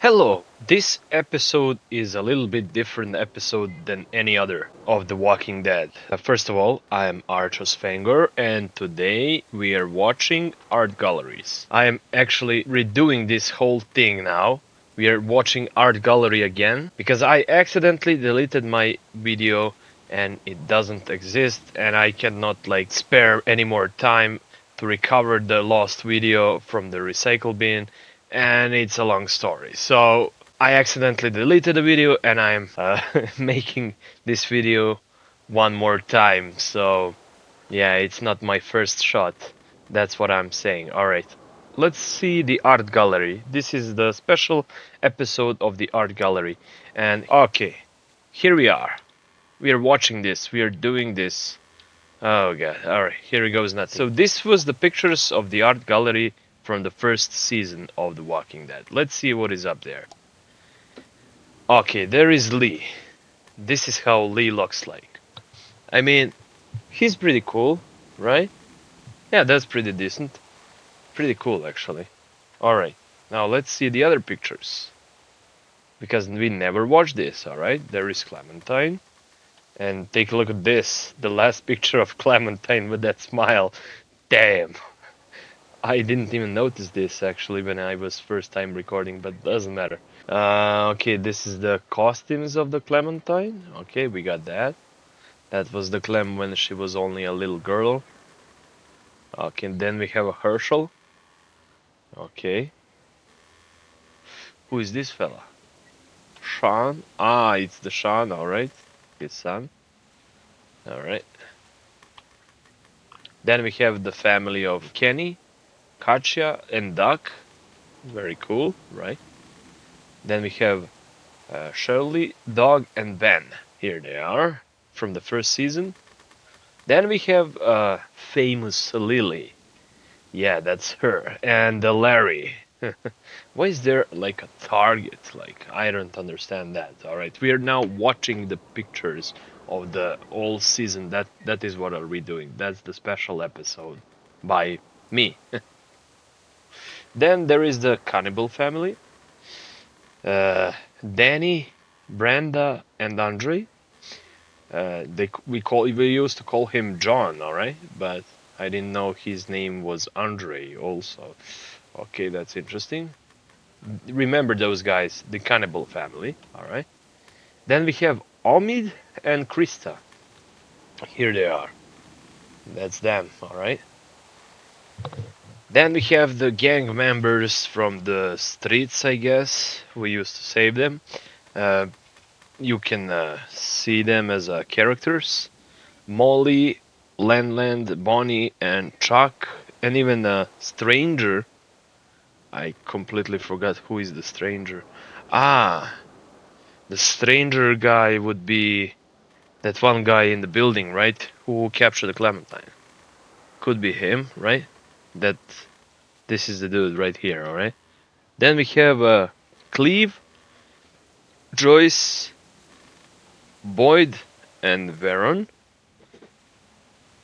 Hello, this episode is a little bit different episode than any other of The Walking Dead. First of all, I am Archos Fangor and today we are watching art galleries. I am actually redoing this whole thing now. We are watching art gallery again because I accidentally deleted my video and it doesn't exist and I cannot spare any more time to recover the lost video from the recycle bin, and it's a long story. So I accidentally deleted the video and I'm making this video one more time. So yeah, it's not my first shot. That's what I'm saying. Alright, let's see the art gallery. This is the special episode of the art gallery. And okay, here we are. We are watching this. We are doing this. Oh god, alright, here it goes nuts. So this was the pictures of the art gallery from the first season of The Walking Dead. Let's see what is up there. Okay, there is Lee. This is how Lee looks like. I mean, he's pretty cool, right? Yeah, that's pretty decent. Pretty cool, actually. Alright, now let's see the other pictures. Because we never watched this, alright? There is Clementine. And take a look at this, the last picture of Clementine with that smile. Damn. I didn't even notice this actually when I was first time recording, but doesn't matter. Okay, this is the costumes of the Clementine. Okay, we got that. That was the Clem when she was only a little girl. Okay, and then we have a Herschel. Okay. Who is this fella? Sean? Ah, it's the Sean, alright. His son. Alright. Then we have the family of Kenny, Katja, and Duck. Very cool, right? Then we have Shirley, Dog, and Ben. Here they are, from the first season. Then we have famous Lily. Yeah, that's her. And Larry. Why is there like a target? Like, I don't understand that. Alright, we are now watching the pictures of the whole season. That is what are we doing. That's the special episode by me. Then there is the cannibal family. Danny, Brenda, and Andre. We used to call him John, alright? But I didn't know his name was Andre also. Okay, that's interesting. Remember those guys, the cannibal family, alright? Then we have Omid and Krista. Here they are. That's them, alright? Then we have the gang members from the streets, I guess. We used to save them. You can see them as characters. Molly, Landland, Bonnie, and Chuck, and even a stranger. I completely forgot who is the stranger. Ah, the stranger guy would be that one guy in the building, right? Who captured the Clementine. Could be him, right? That this is the dude right here, alright? Then we have Cleve, Joyce, Boyd, and Veron.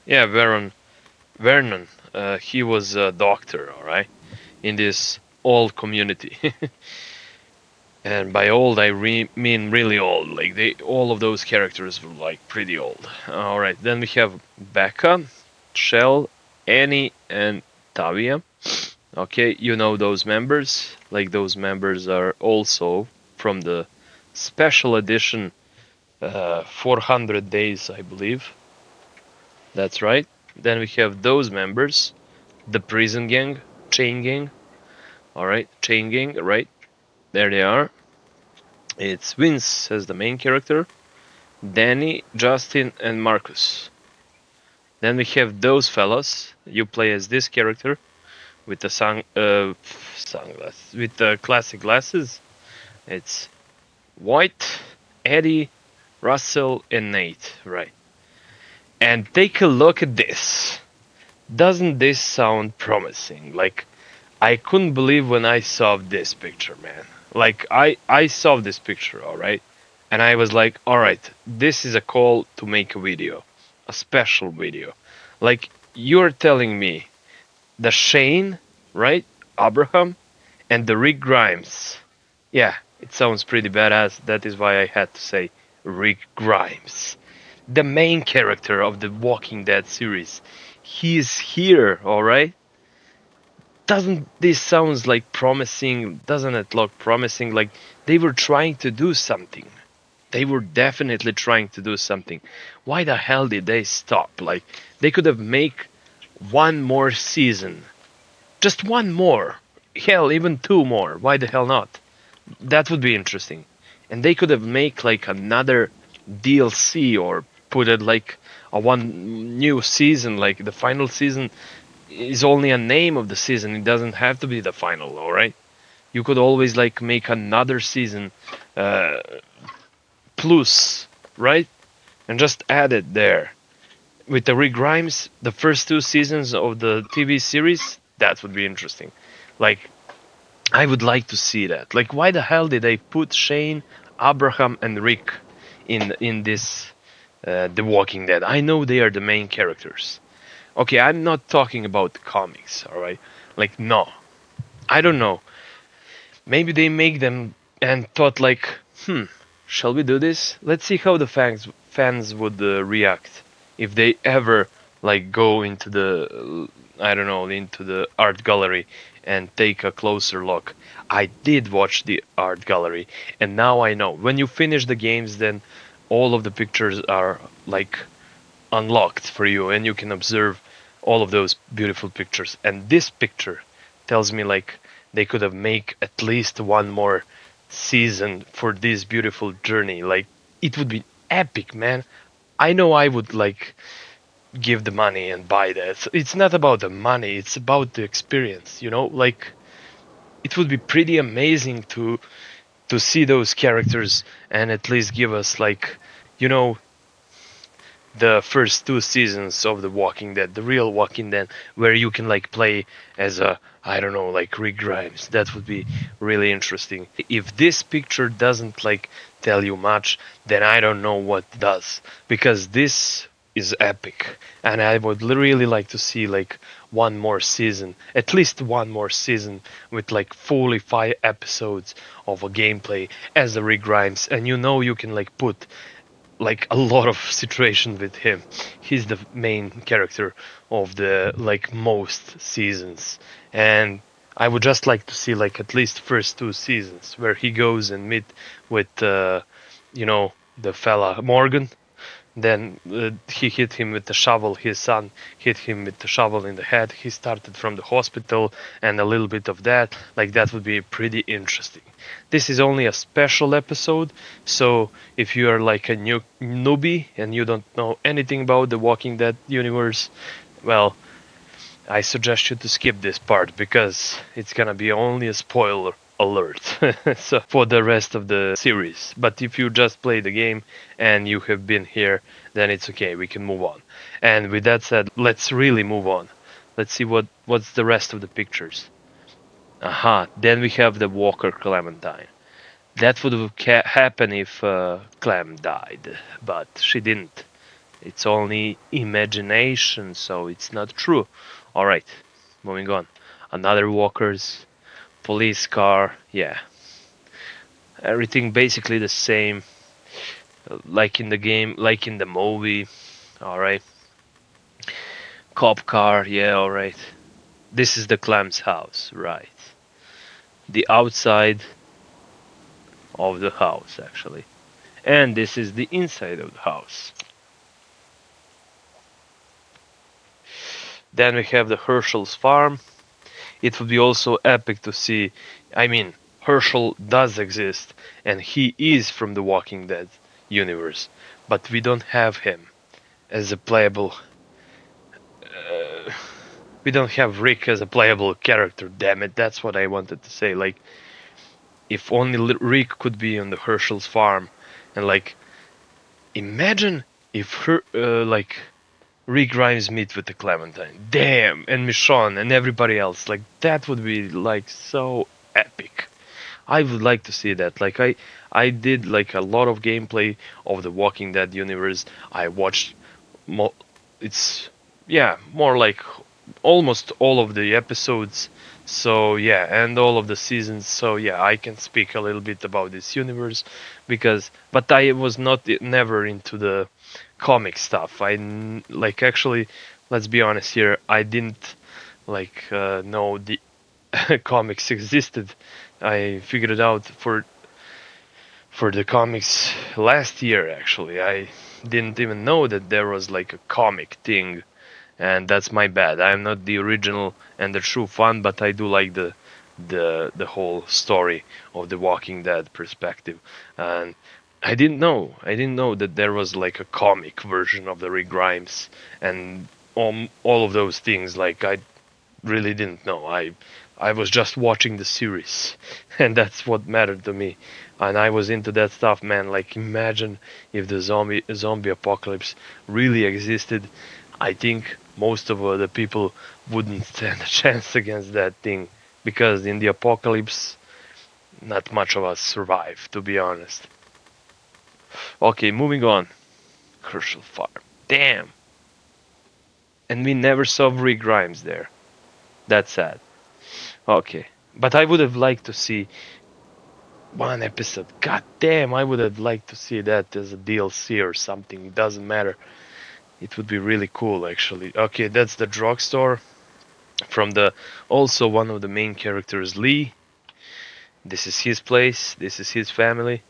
Yeah, Vernon. He was a doctor, alright? In this old community. And by old I mean really old. Like all of those characters were like pretty old. Alright, then we have Becca, Shell, Annie, and Tavia. Okay, you know those members. Like those members are also from the special edition 400 days, I believe. That's right. Then we have those members. The prison gang, chain gang. Alright, chain gang, right? There they are. It's Vince as the main character. Danny, Justin, and Marcus. Then we have those fellas. You play as this character with the sunglasses, with the classic glasses. It's White, Eddie, Russell, and Nate, right? And take a look at this. Doesn't this sound promising? Like, I couldn't believe when I saw this picture, man. Like, I saw this picture, alright? And I was like, alright, this is a call to make a video. A special video. Like, you're telling me the Shane, right? Abraham, and the Rick Grimes Yeah, it sounds pretty badass. That is why I had to say Rick Grimes, the main character of the Walking Dead series. He is here, all right? Doesn't this sounds like promising? Doesn't it look promising? Like they were trying to do something. They were definitely trying to do something. Why the hell did they stop? Like they could have make one more season. Just one more. Hell, even two more. Why the hell not? That would be interesting. And they could have make like another DLC or put it like a one new season, like the final season is only a name of the season. It doesn't have to be the final, all right? You could always like make another season uh, plus, right? And just add it there. With the Rick Grimes, the first two seasons of the TV series, that would be interesting. Like, I would like to see that. Like, why the hell did they put Shane, Abraham, and Rick in this The Walking Dead? I know they are the main characters. Okay, I'm not talking about the comics, all right? Like, no, I don't know. Maybe they make them and thought like, shall we do this? Let's see how the fans would react if they ever like go into the I don't know into the art gallery and take a closer look. I did watch the art gallery, and now I know when you finish the games, then all of the pictures are like unlocked for you, and you can observe all of those beautiful pictures. And this picture tells me like they could have make at least one more season for this beautiful journey. Like it would be epic, man. I know I would like give the money and buy that. It's not about the money, it's about the experience, you know? Like it would be pretty amazing to see those characters and at least give us like, you know, the first two seasons of The Walking Dead, the real Walking Dead, where you can like play as a I don't know like Rick Grimes. That would be really interesting. If this picture doesn't like tell you much, then I don't know what does, because this is epic, and I would really like to see like one more season, at least one more season with like fully 5 episodes of a gameplay as a Rick Grimes, and you know you can like put like a lot of situation with him. He's the main character of the like most seasons, and I would just like to see like at least first two seasons where he goes and meet with you know the fella Morgan. Then he hit him with the shovel. His son hit him with the shovel in the head. He started from the hospital and a little bit of that. Like that would be pretty interesting. This is only a special episode, so if you are like a new newbie and you don't know anything about the Walking Dead universe, well, I suggest you to skip this part because it's gonna be only a spoiler alert so for the rest of the series. But if you just play the game and you have been here, then it's okay, we can move on. And with that said, let's really move on. Let's see what's the rest of the pictures. Aha, then we have the Walker Clementine. That would have happen if Clem died, but she didn't. It's only imagination, so it's not true. Alright, moving on. Another Walker's police car, yeah. Everything basically the same, like in the game, like in the movie. Alright. Cop car, yeah, alright. This is the Clem's house, right. The outside of the house, actually. And this is the inside of the house. Then we have the Herschel's farm. It would be also epic to see. I mean, Herschel does exist, and he is from the Walking Dead universe, but we don't have him as a playable. Uh, we don't have Rick as a playable character. Damn it, that's what I wanted to say. Like, if only Rick could be on the Herschel's farm, and like, imagine if like Rick Grimes meet with the Clementine. Damn, and Michonne and everybody else. Like that would be like so epic. I would like to see that. Like I did like a lot of gameplay of the Walking Dead universe. I watched it's yeah, more like almost all of the episodes. So yeah, and all of the seasons. So yeah, I can speak a little bit about this universe because, but I was not never into the comic stuff. Like actually, let's be honest here, I didn't like know the comics existed. I figured it out for the comics last year actually. I didn't even know that there was like a comic thing, and that's my bad. I'm not the original and the true fan, but I do like the whole story of the Walking Dead perspective. And I didn't know that there was like a comic version of the Rick Grimes and all of those things. Like I really didn't know. I was just watching the series, and that's what mattered to me. And I was into that stuff, man. Like imagine if the zombie apocalypse really existed. I think most of the people wouldn't stand a chance against that thing because in the apocalypse, not much of us survive, to be honest. Okay, moving on. Crucial Farm. Damn. And we never saw Rick Grimes there. That's sad. Okay. But I would have liked to see one episode. God damn, I would have liked to see that as a DLC or something. It doesn't matter. It would be really cool, actually. Okay, that's the drugstore from the also one of the main characters, Lee. This is his place. This is his family.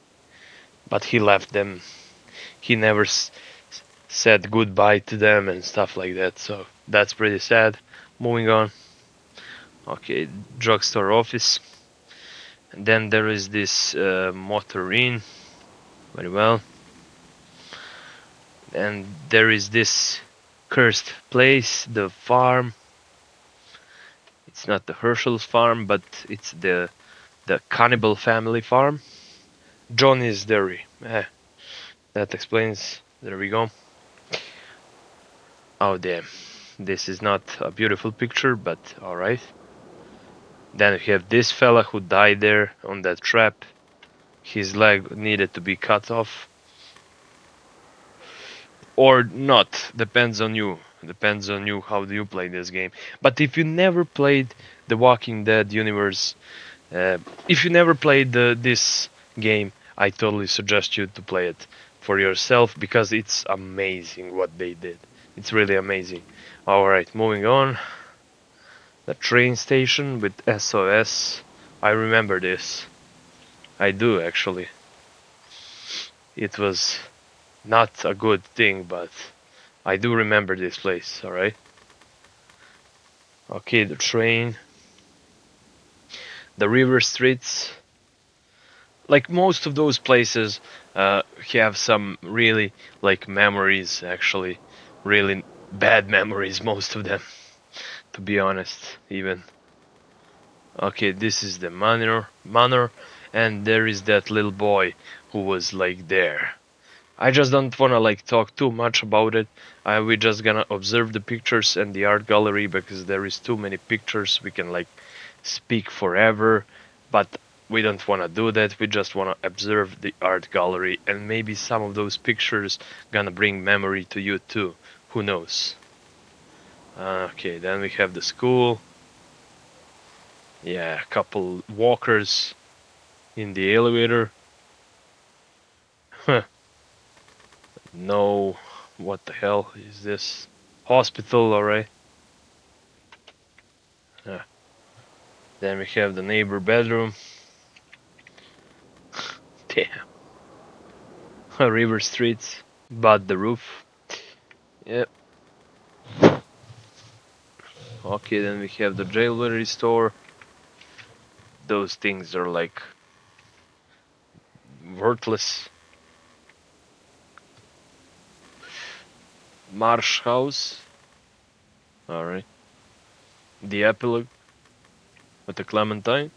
But he left them. He never said goodbye to them and stuff like that. So that's pretty sad. Moving on. Okay, drugstore office. And then there is this motor inn. Very well. And there is this cursed place, the farm. It's not the Herschel's farm, but it's the cannibal family farm. Johnny's Dairy. That explains. There we go. Oh damn. This is not a beautiful picture, but alright. Then we have this fella who died there on that trap. His leg needed to be cut off. Or not. Depends on you. Depends on you how do you play this game. But if you never played the Walking Dead universe, if you never played this game, I totally suggest you to play it for yourself because it's amazing what they did. It's really amazing. Alright, moving on. The train station with SOS. I remember this. I do actually. It was not a good thing, but I do remember this place, alright? Okay, the train. The river streets. Like most of those places have some really like memories actually. Really bad memories, most of them. To be honest, even. Okay, this is the manor, and there is that little boy who was like there. I just don't wanna like talk too much about it. We just gonna observe the pictures and the art gallery because there is too many pictures. We can like speak forever, but we don't wanna do that. We just wanna observe the art gallery and maybe some of those pictures gonna bring memory to you too. Who knows? Okay, then we have the school. Yeah, a couple walkers in the elevator. Huh. No, what the hell is this? Hospital, alright. Then we have the neighbor bedroom. Damn. River streets, but the roof. Yep. Okay, then we have the jewelry store. Those things are like worthless. Marsh house. Alright. The epilogue with the Clementine.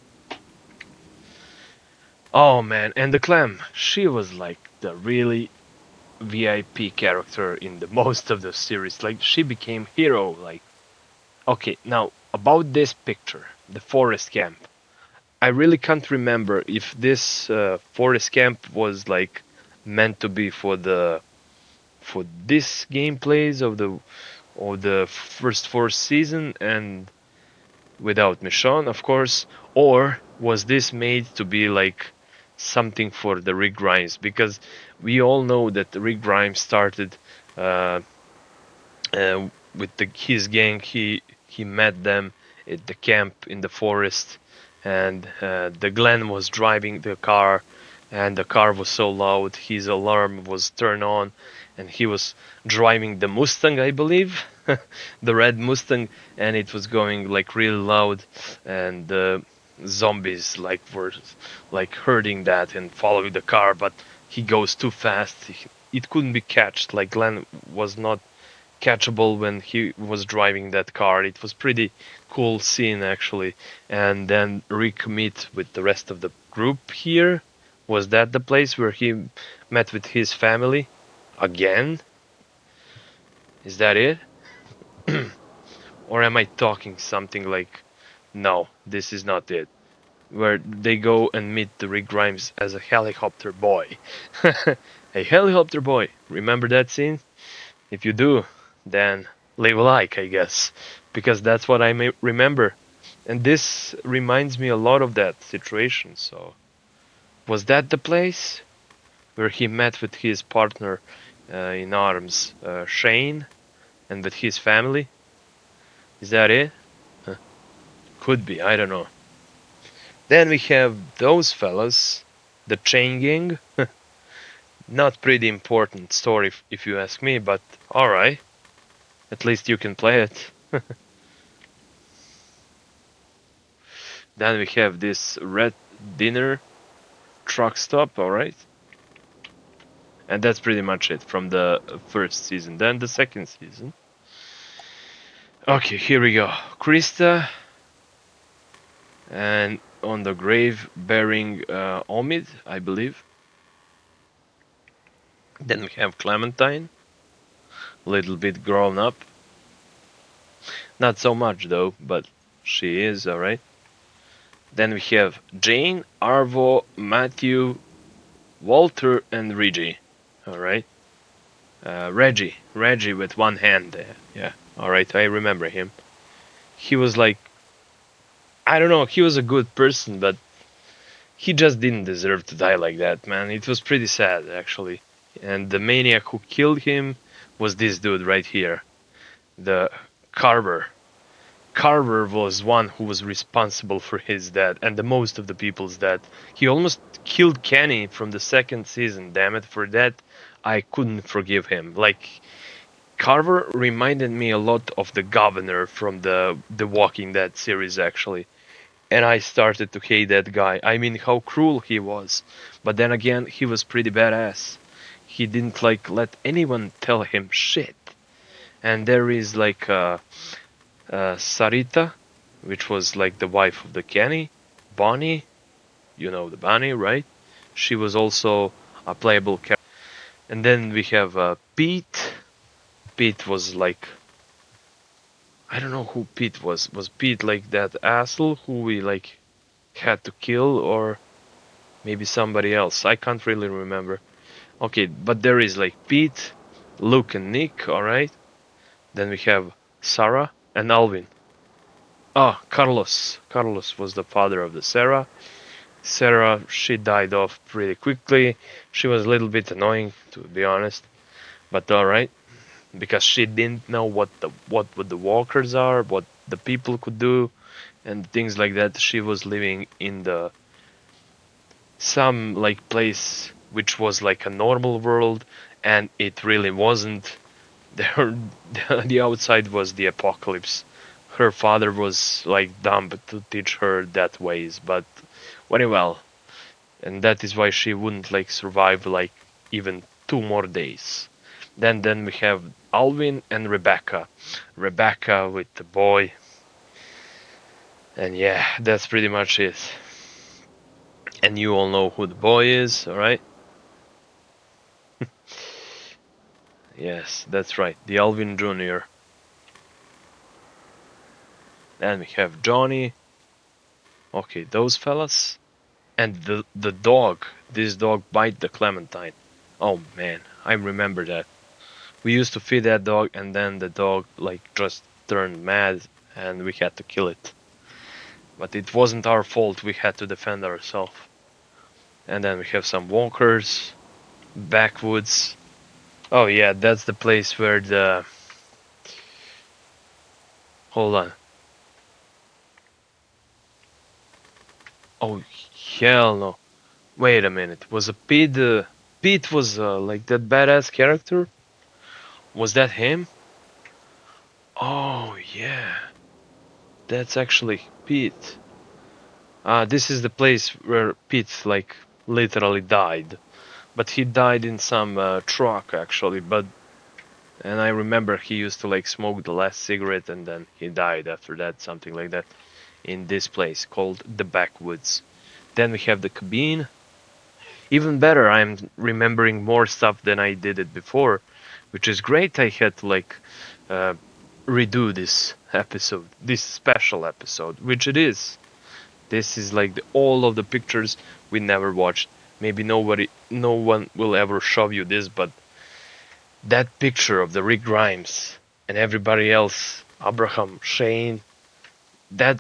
Oh man, and the Clem. She was like the really VIP character in the most of the series. Like she became hero. Like okay, now about this picture, the forest camp. I really can't remember if this forest camp was like meant to be for this gameplays of the first four season and without Michonne, of course, or was this made to be like something for the Rick Grimes? Because we all know that Rick Grimes started uh, with his gang. He met them at the camp in the forest, and the Glenn was driving the car, and the car was so loud, his alarm was turned on, and he was driving the Mustang, I believe, the red Mustang, and it was going like really loud, and the zombies like were like hurting that and following the car, but he goes too fast. It couldn't be catched. Like Glenn was not catchable when he was driving that car. It was pretty cool scene actually. And then Rick meet with the rest of the group here. Was that the place where he met with his family again? Is that it? Or am I talking something like, no, this is not it? Where they go and meet the Rick Grimes as a helicopter boy. A helicopter boy. Remember that scene? If you do, then leave a like, I guess, because that's what I may remember. And this reminds me a lot of that situation. So, was that the place where he met with his partner in arms, Shane, and with his family? Is that it? Huh. Could be, I don't know. Then we have those fellas, the Chain Gang. Not pretty important story if you ask me, but alright. At least you can play it. Then we have this red dinner truck stop, alright? And that's pretty much it from the first season. Then the second season. Okay, here we go. Krista and on the grave bearing Omid, I believe. Then we have Clementine, a little bit grown up. Not so much though, but she is, alright? Then we have Jane, Arvo, Matthew, Walter, and Reggie. Alright. Reggie with one hand there. Yeah, alright, I remember him. He was like, I don't know, he was a good person, but he just didn't deserve to die like that, man. It was pretty sad, actually. And the maniac who killed him was this dude right here, the Carver. Carver was one who was responsible for his death and the most of the people's death. He almost killed Kenny from the second season, damn it. For that, I couldn't forgive him. Like, Carver reminded me a lot of the governor from the Walking Dead series, actually. And I started to hate that guy. I mean, how cruel he was. But then again, he was pretty badass. He didn't, like, let anyone tell him shit. And there is, like, Sarita, which was like the wife of the Kenny, Bonnie, you know the Bonnie, right? She was also a playable character. And then we have Pete. Pete was like, I don't know who Pete was. Was Pete like that asshole who we like had to kill, or maybe somebody else? I can't really remember. Okay, but there is like Pete, Luke, and Nick. All right. Then we have Sarah and Alvin. Ah, Carlos. Carlos was the father of the Sarah. Sarah, she died off pretty quickly. She was a little bit annoying, to be honest, but all right, because she didn't know what the walkers are, what the people could do, and things like that. She was living in the some like place which was like a normal world, and it really wasn't. There, the outside was the apocalypse. Her father was like dumb to teach her that ways, but very well, and that is why she wouldn't like survive like even 2 more days. Then we have Alvin and Rebecca. Rebecca with the boy, and yeah, that's pretty much it. And you all know who the boy is, all right? Yes, that's right, the Alvin Jr. Then we have Johnny. Okay, those fellas. And the dog. This dog bite the Clementine. Oh man, I remember that. We used to feed that dog, and then the dog like just turned mad, and we had to kill it. But it wasn't our fault, we had to defend ourselves. And then we have some walkers, backwoods. Oh yeah, that's the place where the... Hold on. Oh, hell no. Wait a minute. Was a Pete... Pete was like that badass character? Was that him? Oh yeah. That's actually Pete. This is the place where Pete like literally died. But he died in some truck actually, but and I remember he used to like smoke the last cigarette and then he died after that, something like that, in this place called the Backwoods. Then we have the cabin. Even better, I'm remembering more stuff than I did it before, which is great. I had to like uh, redo this episode, this special episode, which it is. This is like all of the pictures we never watched. Maybe no one will ever show you this, but that picture of the Rick Grimes and everybody else, Abraham, Shane, that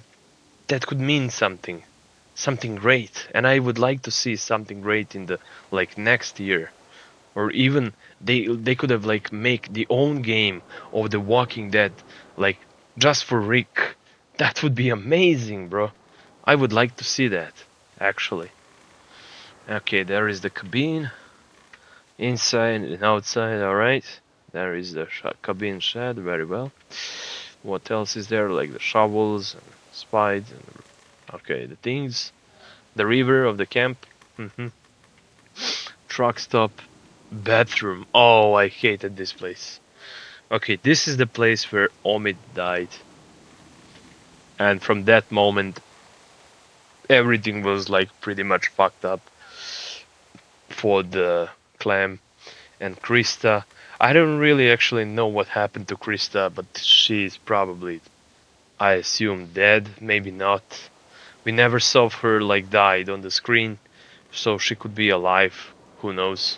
that could mean something, something great. And I would like to see something great in the like next year, or even they could have like make the own game of The Walking Dead, like just for Rick. That would be amazing, bro. I would like to see that, actually. Okay, there is the cabin. Inside and outside, alright. There is the cabin shed, very well. What else is there? Like the shovels and spades and okay, the things. The river of the camp. hmm Truck stop. Bathroom. Oh, I hated this place. Okay, this is the place where Omid died. And from that moment, everything was like pretty much fucked up for the Clem and Krista. I don't really actually know what happened to Krista, but she's probably, I assume, dead. Maybe not. We never saw her like died on the screen, so she could be alive. Who knows?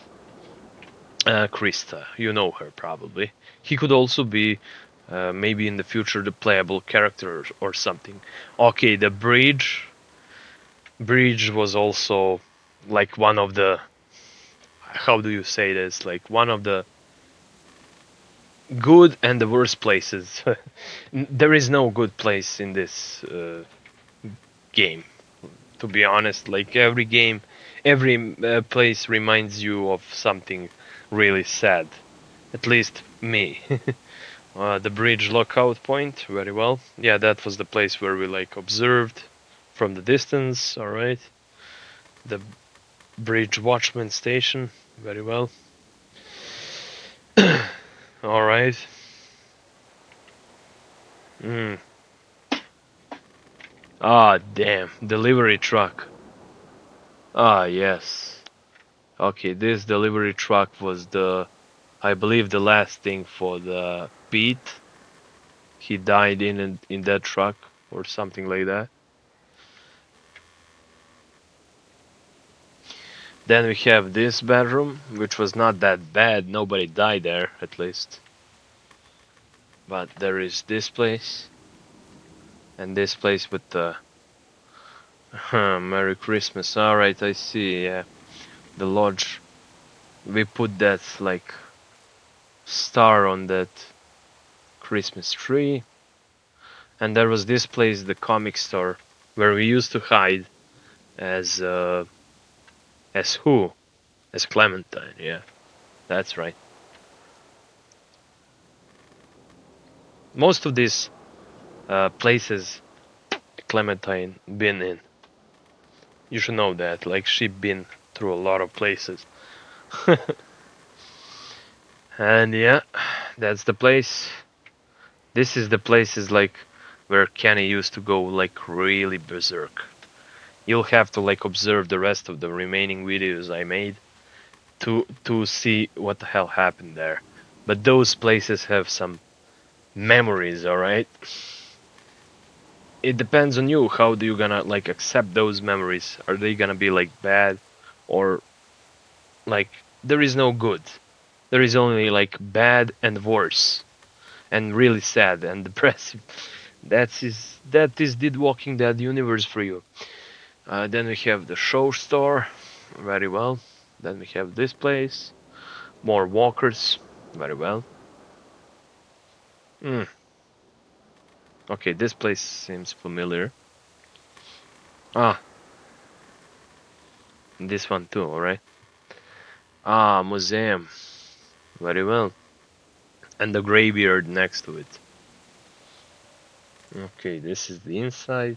Krista, you know her probably. He could also be, maybe in the future, the playable character or something. Okay, the bridge. Bridge was also like one of the. How do you say this? Like one of the good and the worst places. There is no good place in this game, to be honest. Like every game, every place reminds you of something really sad. At least me. The bridge lockout point, very well. Yeah, that was the place where we like observed from the distance. All right. The bridge watchman station, very well. All right. Mm. Ah, damn. Delivery truck. Ah, yes. Okay, this delivery truck was the, I believe, the last thing for the Pete. He died in that truck or something like that. Then we have this bedroom, which was not that bad. Nobody died there, at least. But there is this place. And this place with the... Merry Christmas. Alright, I see, yeah. The lodge. We put that, like, star on that Christmas tree. And there was this place, the comic store, where we used to hide as who? As Clementine, yeah. That's right. Most of these places Clementine been in. You should know that. Like she been through a lot of places. And yeah, that's the place. This is the places like where Kenny used to go like really berserk. You'll have to like observe the rest of the remaining videos I made to see what the hell happened there. But those places have some memories, alright? It depends on you. How do you gonna like accept those memories? Are they gonna be like bad, or like there is no good? There is only like bad and worse, and really sad and depressive. That is the Walking Dead universe for you. Then we have the show store, very well. Then we have this place, more walkers, very well. Mm, okay, this place seems familiar. Ah, this one too, alright. Ah, museum, very well. And the graveyard next to it. Okay, this is the inside.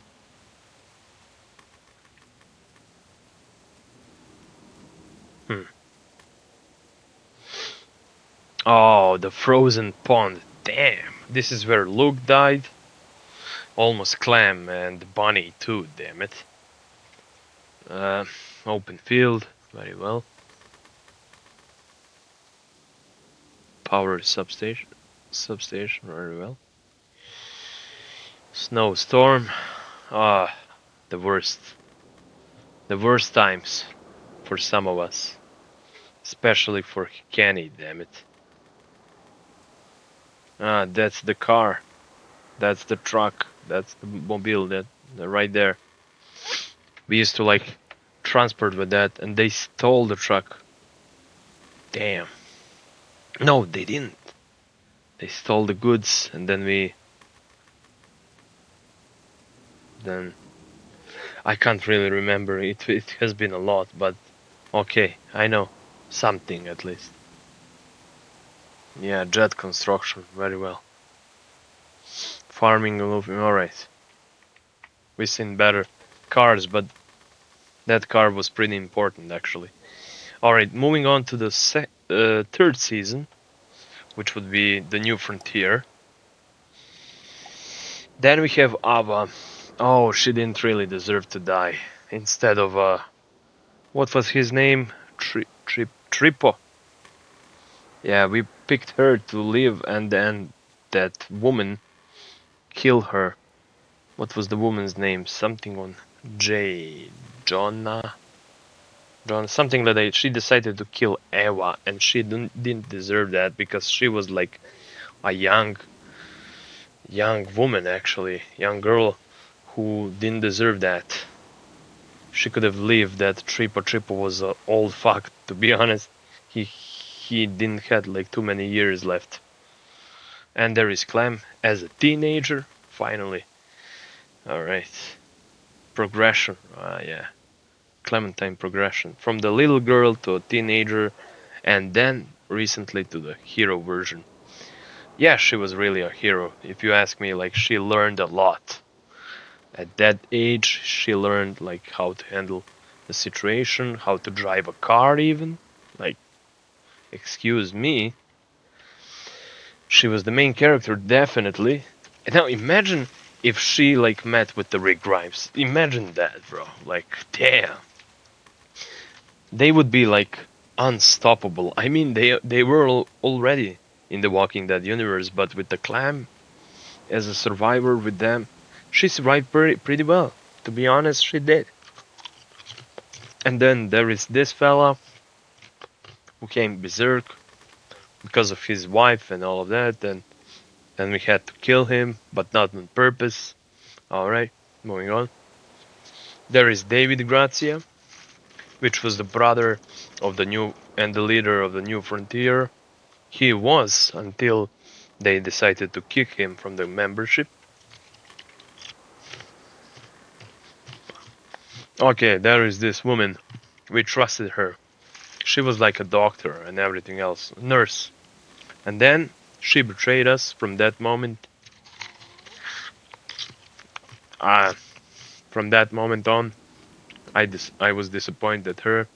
Hmm. Oh, the frozen pond. Damn, this is where Luke died. Almost Clem and Bunny too, damn it. Uh, Open field, very well. Power substation, very well. Snowstorm, ah, the worst. The worst times for some of us. Especially for Kenny, damn it. Ah, that's the car. That's the truck. That's the mobile that right there. We used to like transport with that and they stole the truck. Damn. No, they didn't. They stole the goods and then I can't really remember. It has been a lot, but okay, I know something at least. Yeah, jet construction, very well. Farming, all right. We've seen better cars, but that car was pretty important actually. All right, moving on to the third season, which would be the New Frontier. Then we have Ava. Oh, she didn't really deserve to die. Instead of what was his name? Tripo. Yeah, we picked her to live, and then that woman killed her. What was the woman's name? Something on J. Jonna. John, something like that. She decided to kill Eva, and she didn't deserve that because she was like a young woman, actually, young girl who didn't deserve that. She could have lived. That Tripo was old fuck. To be honest, he didn't had like too many years left. And there is Clem as a teenager. Finally, all right. Progression. Yeah, Clementine progression from the little girl to a teenager, and then recently to the hero version. Yeah, she was really a hero. If you ask me, like she learned a lot. At that age, she learned like how to handle the situation, how to drive a car even. Like, excuse me, she was the main character definitely. And now imagine if she like met with the Rick Grimes. Imagine that, bro. Like, damn. They would be like unstoppable. I mean, they were already in the Walking Dead universe, but with the Clam as a survivor with them, she survived pretty well. To be honest, she did. And then there is this fella who came berserk because of his wife and all of that, and then we had to kill him, but not on purpose. Alright, moving on. There is David Grazia, which was the brother of the new and the leader of the New Frontier. He was until they decided to kick him from the membership. Okay, there is this woman. We trusted her. She was like a doctor and everything else, nurse. And then she betrayed us from that moment. Uh, from that moment on, I was disappointed at her,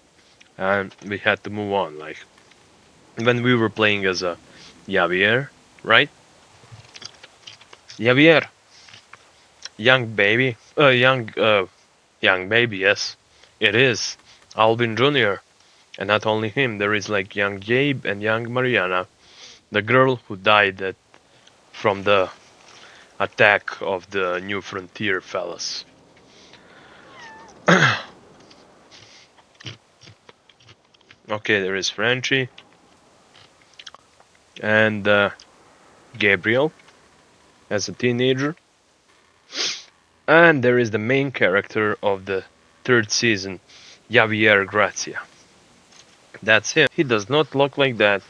and we had to move on. Like when we were playing as a Javier, right? Javier, young baby, young baby. Yes, it is Alvin Jr. And not only him, there is like young Gabe and young Mariana, the girl who died from the attack of the New Frontier fellas. Okay, there is Frenchie and Gabriel as a teenager. And there is the main character of the third season, Javier Gracia. That's him. He does not look like that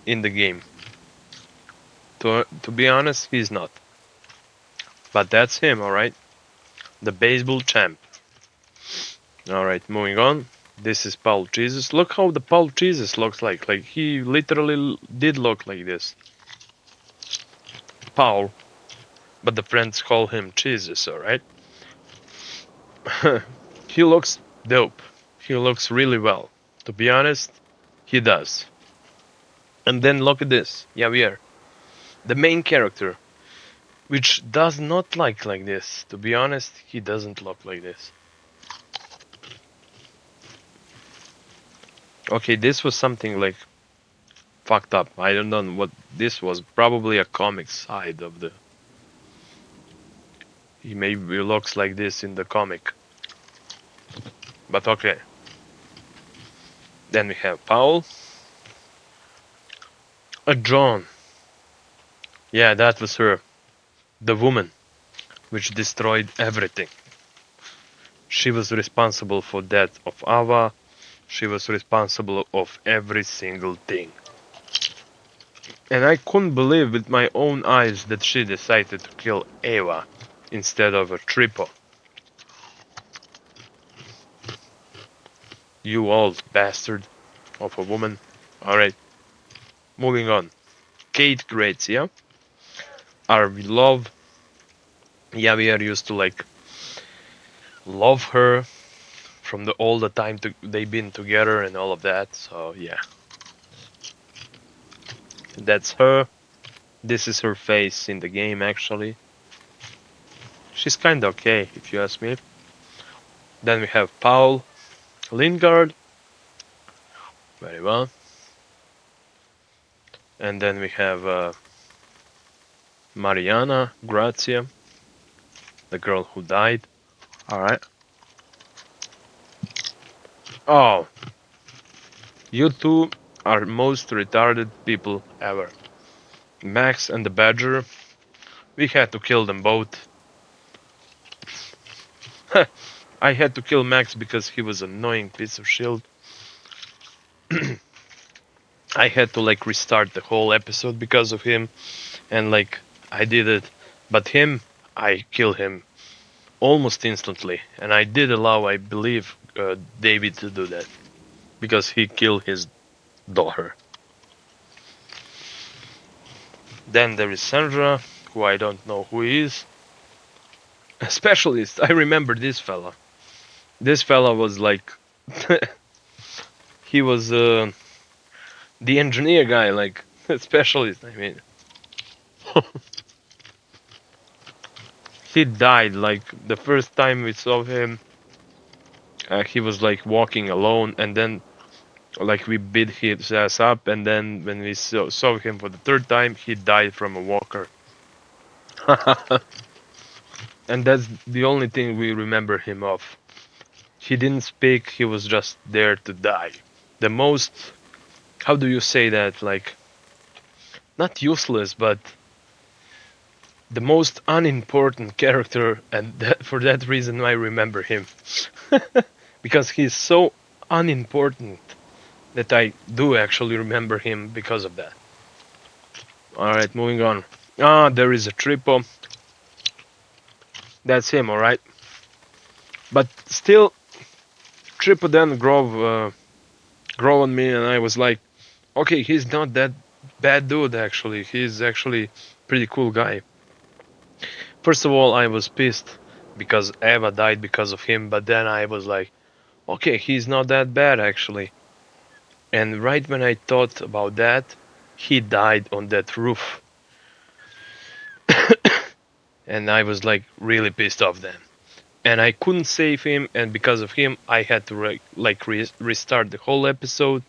in the game. To be honest, he's not. But that's him, alright? The baseball champ. Alright, moving on. This is Paul Jesus. Look how the Paul Jesus looks like. Like, he literally did look like this. Paul. But the friends call him Jesus, alright? He looks dope. He looks really well. To be honest, he does. And then look at this. Javier. The main character. Which does not look like this. To be honest, he doesn't look like this. Okay, this was something like fucked up. I don't know what this was. Probably a comic side of the. He maybe looks like this in the comic. But okay. Then we have Paul. John. Yeah, that was her. The woman, which destroyed everything. She was responsible for death of Ava. She was responsible of every single thing. And I couldn't believe with my own eyes that she decided to kill Ava instead of a triple. You old bastard of a woman. Alright, moving on. Kate Gracia. Our love. Javier used to like love her from all the time they've been together and all of that. So yeah. That's her. This is her face in the game actually. She's kinda okay if you ask me. Then we have Paul Lingard. Very well. And then we have Mariana Grazia, the girl who died. Alright. Oh. You two are most retarded people ever. Max and the Badger. We had to kill them both. I had to kill Max because he was an annoying piece of shit. I had to like restart the whole episode because of him, and like I did it, but him, I killed him almost instantly, and I did allow, I believe, David to do that because he killed his daughter. Then there is Sandra, who I don't know who he is. A specialist. I remember this fella. This fella was like, he was the engineer guy, like a specialist. I mean. He died like the first time we saw him. He was like walking alone, and then like we beat his ass up, and then when we saw him for the third time, he died from a walker. And that's the only thing we remember him of. He didn't speak, he was just there to die. The most, how do you say that, like, not useless, but the most unimportant character, and for that reason I remember him. Because he's so unimportant that I do actually remember him because of that. Alright, moving on. Ah, there is a triple. That's him, alright. But still, triple then grow on me, and I was like, okay, he's not that bad dude actually. He's actually pretty cool guy. First of all, I was pissed because Eva died because of him, but then I was like, okay, he's not that bad actually. And right when I thought about that, he died on that roof. And I was like really pissed off then. And I couldn't save him, and because of him, I had to restart the whole episode,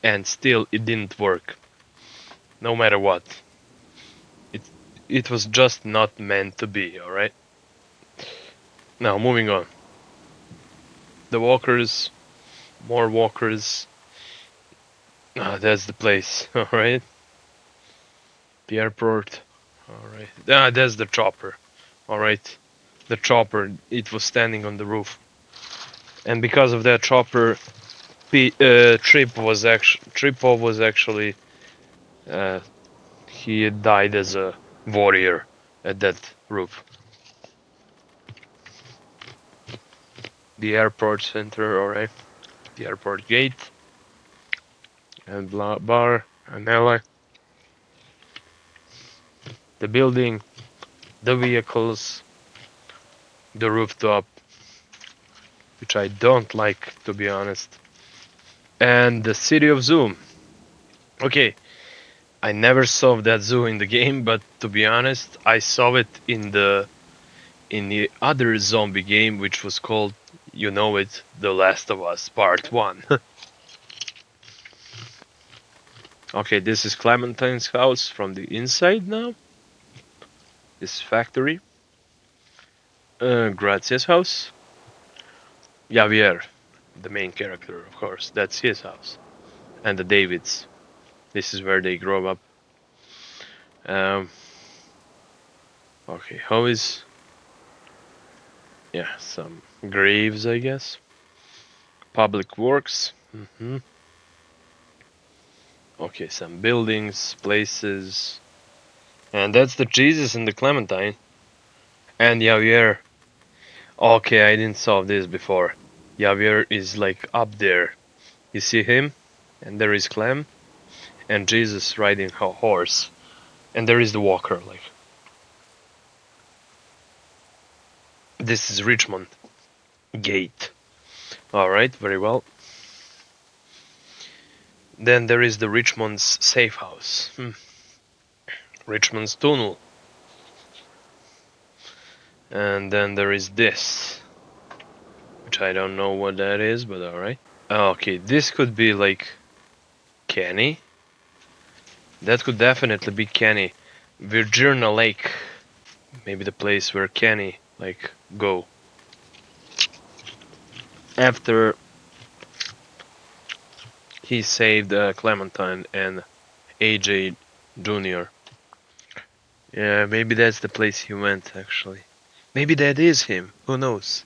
and still it didn't work. No matter what. It was just not meant to be, alright? Now, moving on. The walkers, more walkers. Ah, that's the place, alright? The airport, alright. Ah, that's the chopper, alright? the chopper, it was standing on the roof, and because of that chopper, Tripov was actually uh, he died as a warrior at that roof. The airport center, alright. The airport gate and bar and alley. The building, the vehicles, the rooftop, which I don't like to be honest, and the city of Zoom. Okay, I never saw that zoo in the game, but to be honest, I saw it in the other zombie game, which was called, you know it, The Last of Us Part 1. Okay, this is Clementine's house from the inside now. This factory. Grazia's house. Javier, the main character, of course, that's his house. And the Davids. This is where they grow up. Um, okay, how is... Yeah, some graves, I guess. Public works. Okay, some buildings, places. And that's the Jesus and the Clementine. And Javier. Okay, I didn't saw this before. Javier is like up there. You see him? And there is Clem. And Jesus riding a horse. And there is the walker, like. This is Richmond Gate. Alright, very well. Then there is the Richmond's safe house. Richmond's tunnel. And then there is this. Which I don't know what that is, but alright. Okay, this could be like Kenny. That could definitely be Kenny. Virginia Lake. Maybe the place where Kenny like go. After he saved Clementine and AJ Jr. Yeah, maybe that's the place he went actually. Maybe that is him. Who knows?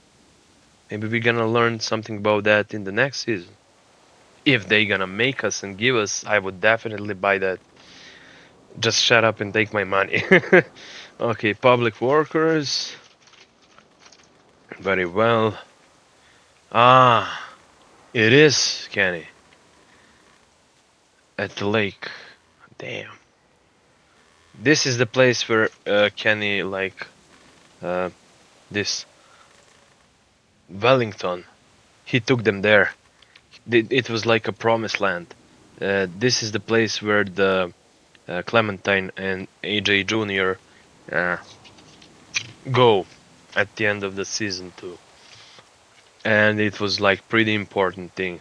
Maybe we're gonna learn something about that in the next season. If they gonna make us and give us, I would definitely buy that. Just shut up and take my money. Okay, public workers. Very well. Ah, it is Kenny. At the lake. Damn. This is the place where Kenny, like, this Wellington, he took them there. It was like a promised land. This is the place where the Clementine and AJ Jr. Go at the end of the season 2. And it was like pretty important thing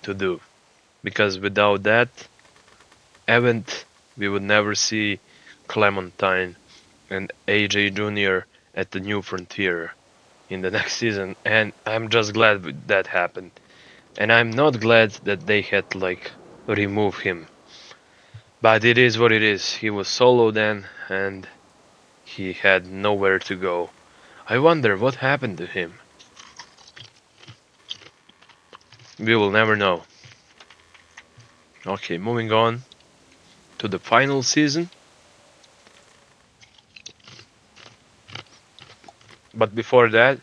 to do. Because without that event, we would never see Clementine and AJ Jr. at the New Frontier in the next season, and I'm just glad that happened. And I'm not glad that they had to like remove him. But it is what it is. He was solo then, and he had nowhere to go. I wonder what happened to him. We will never know. Okay, moving on to the final season. But before that,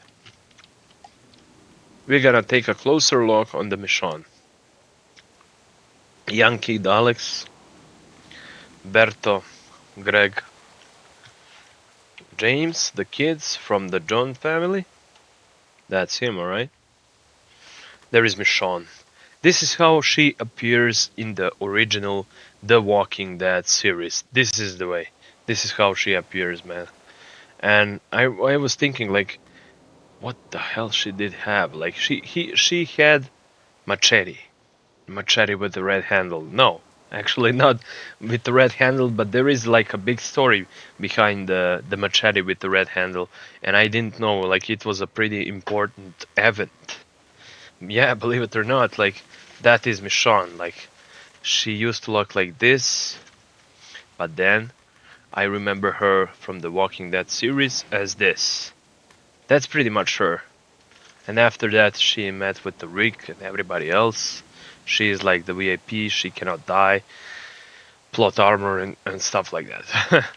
we're gonna take a closer look on the Michonne. Young kid Alex, Berto, Greg, James, the kids from the John family. That's him, alright? There is Michonne. This is how she appears in the original The Walking Dead series. This is the way. This is how she appears, man. And I was thinking like, what the hell she did have? Like she had machete with the red handle. No, actually not with the red handle, but there is like a big story behind the machete with the red handle, and I didn't know, like it was a pretty important event. Yeah, believe it or not, like that is Michonne. Like she used to look like this, but then I remember her from the Walking Dead series as this. That's pretty much her. And after that, she met with the Rick and everybody else. She is like the VIP, she cannot die, plot armor and stuff like that.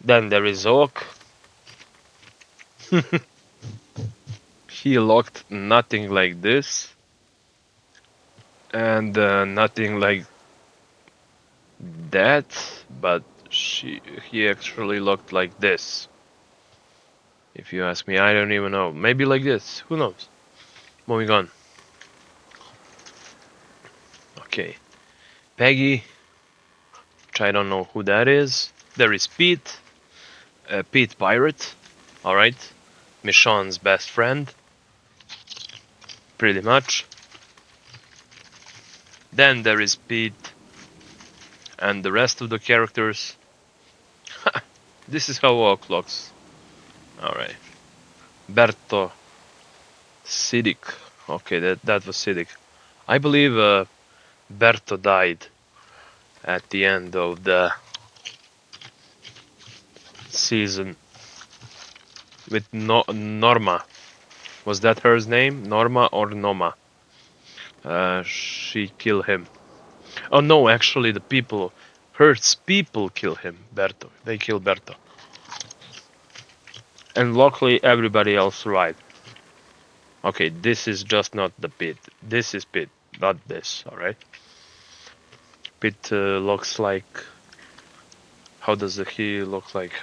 Then there is Oak. He looked nothing like this, and nothing like that, but he actually looked like this. If you ask me, I don't even know. Maybe like this. Who knows? Moving on. Okay. Peggy, which I don't know who that is. There is Pete. Pete Pirate. Alright. Michonne's best friend. Pretty much. Then there is Pete and the rest of the characters. This is how Oak looks. Alright. Berto. Siddiq. Okay, that was Siddiq. I believe Berto died at the end of the season with Norma. Was that her name? Norma or Noma? She killed him. Oh no, actually the people, Hurt's people kill him. Berto. They kill Berto. And luckily everybody else survived. Okay, this is just not the pit. This is pit, not this, alright? Pit looks like... How does he look like?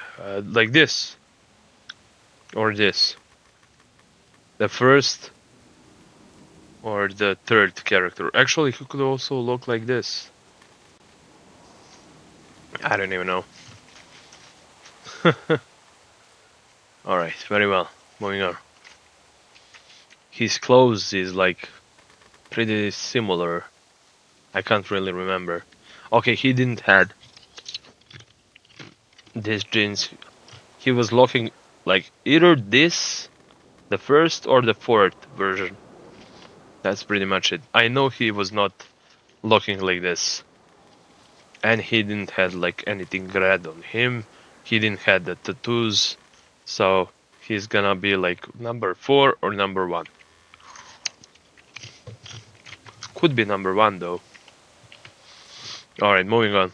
Like this. Or this. The first or the third character. Actually, he could also look like this. I don't even know. Alright, very well. Moving on. His clothes is like pretty similar. I can't really remember. Okay, he didn't had these jeans. He was looking like either this, the first or the fourth version. That's pretty much it. I know he was not looking like this. And he didn't have like anything red on him. He didn't have the tattoos. So he's gonna be like number 4 or number 1. Could be number 1 though. Alright, moving on.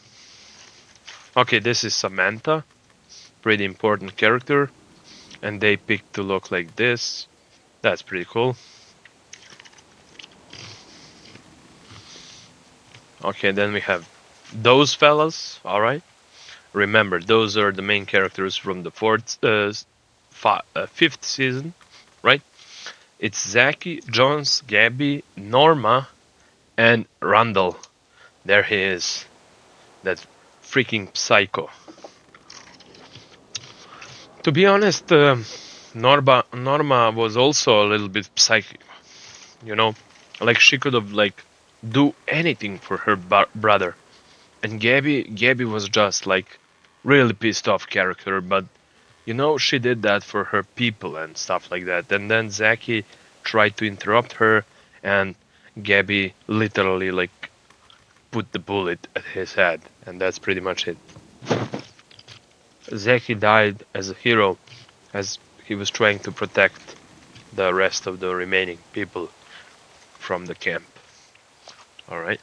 Okay, this is Samantha. Pretty important character. And they picked to look like this. That's pretty cool. Okay, then we have those fellas. Alright. Remember, those are the main characters from the fifth season, right? It's Zachy, Jones, Gabby, Norma, and Randall. There he is. That freaking psycho. To be honest, Norma was also a little bit psychic. You know, like she could have like do anything for her brother. And Gabby was just like really pissed off character, but you know she did that for her people and stuff like that. And then Zachy tried to interrupt her, and Gabby literally like put the bullet at his head, and that's pretty much it. Zachy died as a hero, as he was trying to protect the rest of the remaining people from the camp. Alright.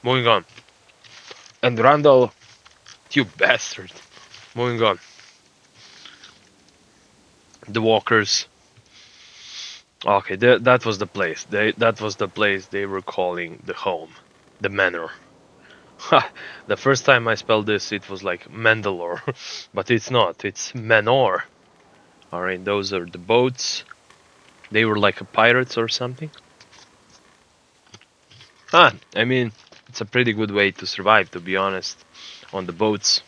Moving on. And Randall, you bastard. Moving on. The walkers. Okay, that was the place. That was the place they were calling the home. The manor. Ha! The first time I spelled this, it was like Mandalore. But it's not. It's Manor. Alright, those are the boats. They were like pirates or something. I mean, it's a pretty good way to survive, to be honest, on the boats.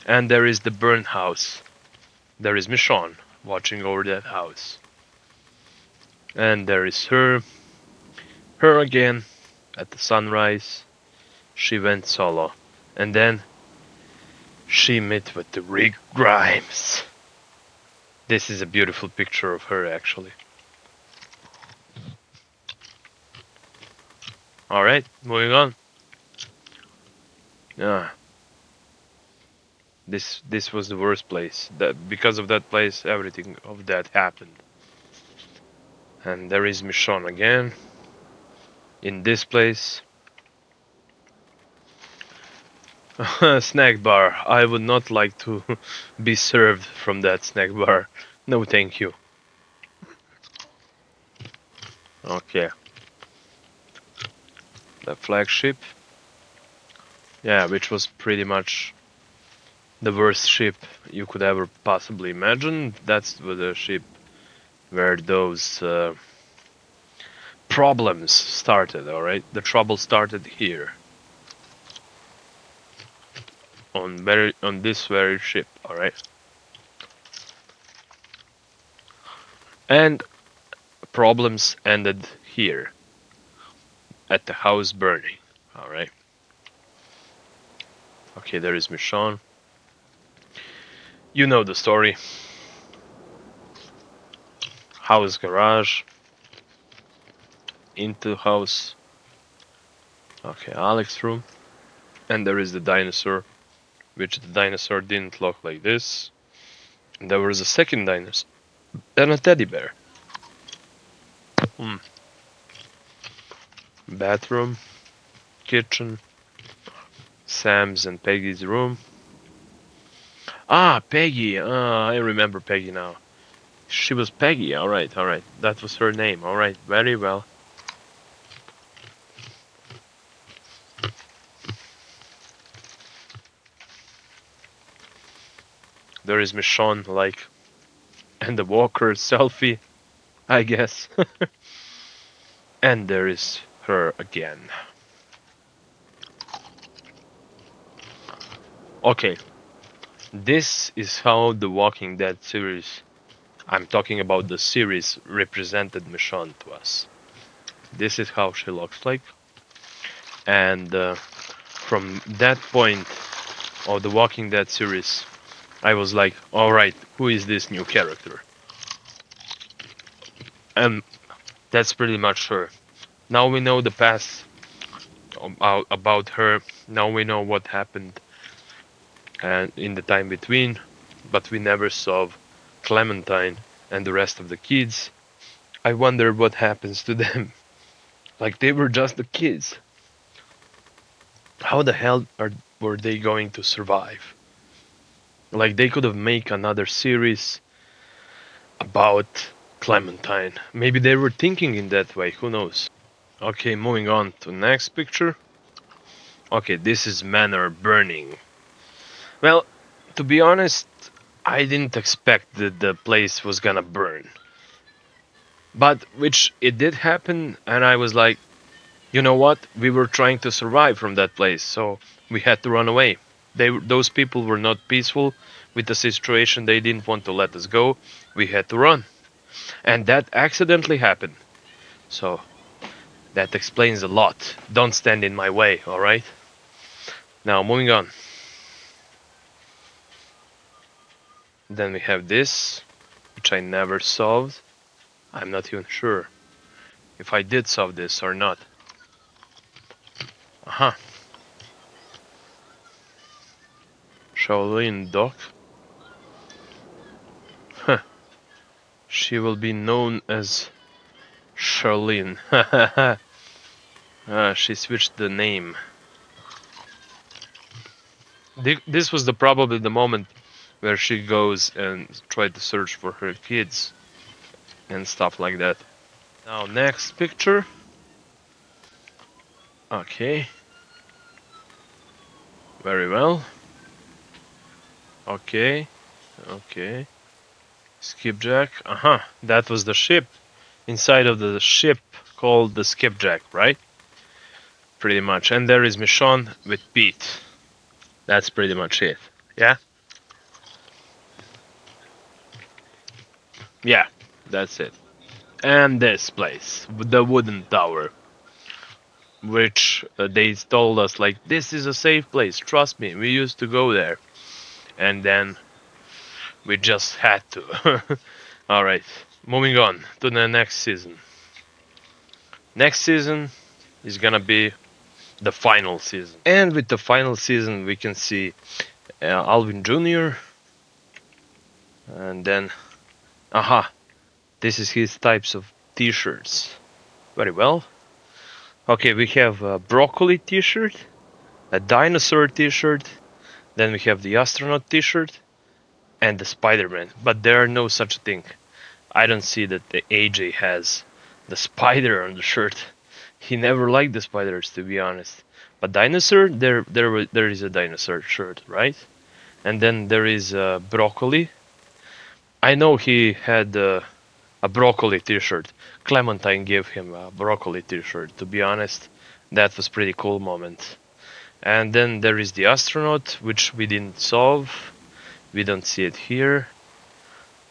And there is the burn house. There is Michonne watching over that house. And there is her again, at the sunrise. She went solo. And then she met with the Rick Grimes. This is a beautiful picture of her, actually. Alright, moving on. This was the worst place. That because of that place, everything of that happened. And there is Michonne again in this place. Snack bar. I would not like to be served from that snack bar. No, thank you. Okay, the flagship. Yeah, which was pretty much the worst ship you could ever possibly imagine. That's the ship where those problems started. All right, the trouble started here on this very ship. All right, and problems ended here at the house burning. All right. Okay, there is Michonne. You know the story. House garage. Into house. Okay, Alex's room. And there is the dinosaur. Which the dinosaur didn't look like this. And there was a second dinosaur. And a teddy bear. Hmm. Bathroom. Kitchen. Sam's and Peggy's room. Ah, Peggy. I remember Peggy now. She was Peggy. Alright, alright. That was her name. Alright, very well. There is Michonne, like, and the Walker selfie, I guess. And there is her again. Okay, this is how the Walking Dead series, I'm talking about the series, represented Michonne to us. This is how she looks like. And from that point of the Walking Dead series, I was like, alright, who is this new character? And that's pretty much her. Now we know the past about her. Now we know what happened and in the time between, but we never saw Clementine and the rest of the kids. I wonder what happens to them. Like they were just the kids. How the hell were they going to survive? Like they could have made another series about Clementine. Maybe they were thinking in that way, who knows? Okay, moving on to next picture. Okay, this is Manor burning. Well, to be honest, I didn't expect that the place was gonna burn. But which it did happen, and I was like, you know what? We were trying to survive from that place, so we had to run away. Those people were not peaceful with the situation. They didn't want to let us go. We had to run, and that accidentally happened. So that explains a lot. Don't stand in my way, all right? Now moving on. Then we have this, which I never solved. I'm not even sure if I did solve this or not. Aha. Shaolin Doc. Huh. She will be known as Charlene. She switched the name. This was probably the moment where she goes and tried to search for her kids and stuff like that. Now next picture. Okay. Very well. Okay. Okay. Skipjack. That was the ship. Inside of the ship called the Skipjack, right? Pretty much. And there is Michonne with Pete. That's pretty much it. Yeah? Yeah, that's it. And this place, the wooden tower, which they told us, like, this is a safe place, trust me, we used to go there. And then we just had to. Alright, moving on to the next season. Next season is gonna be the final season. And with the final season, we can see Alvin Jr. And then, aha, this is his types of t-shirts. Very well. Okay, we have a broccoli t-shirt, a dinosaur t-shirt, then we have the astronaut t-shirt, and the Spider-Man. But there are no such thing. I don't see that the AJ has the spider on the shirt. He never liked the spiders, to be honest. But dinosaur, there is a dinosaur shirt, right? And then there is broccoli. I know he had a broccoli t-shirt. Clementine gave him a broccoli t-shirt. To be honest, that was pretty cool moment. And then there is the astronaut, which we didn't solve. We don't see it here.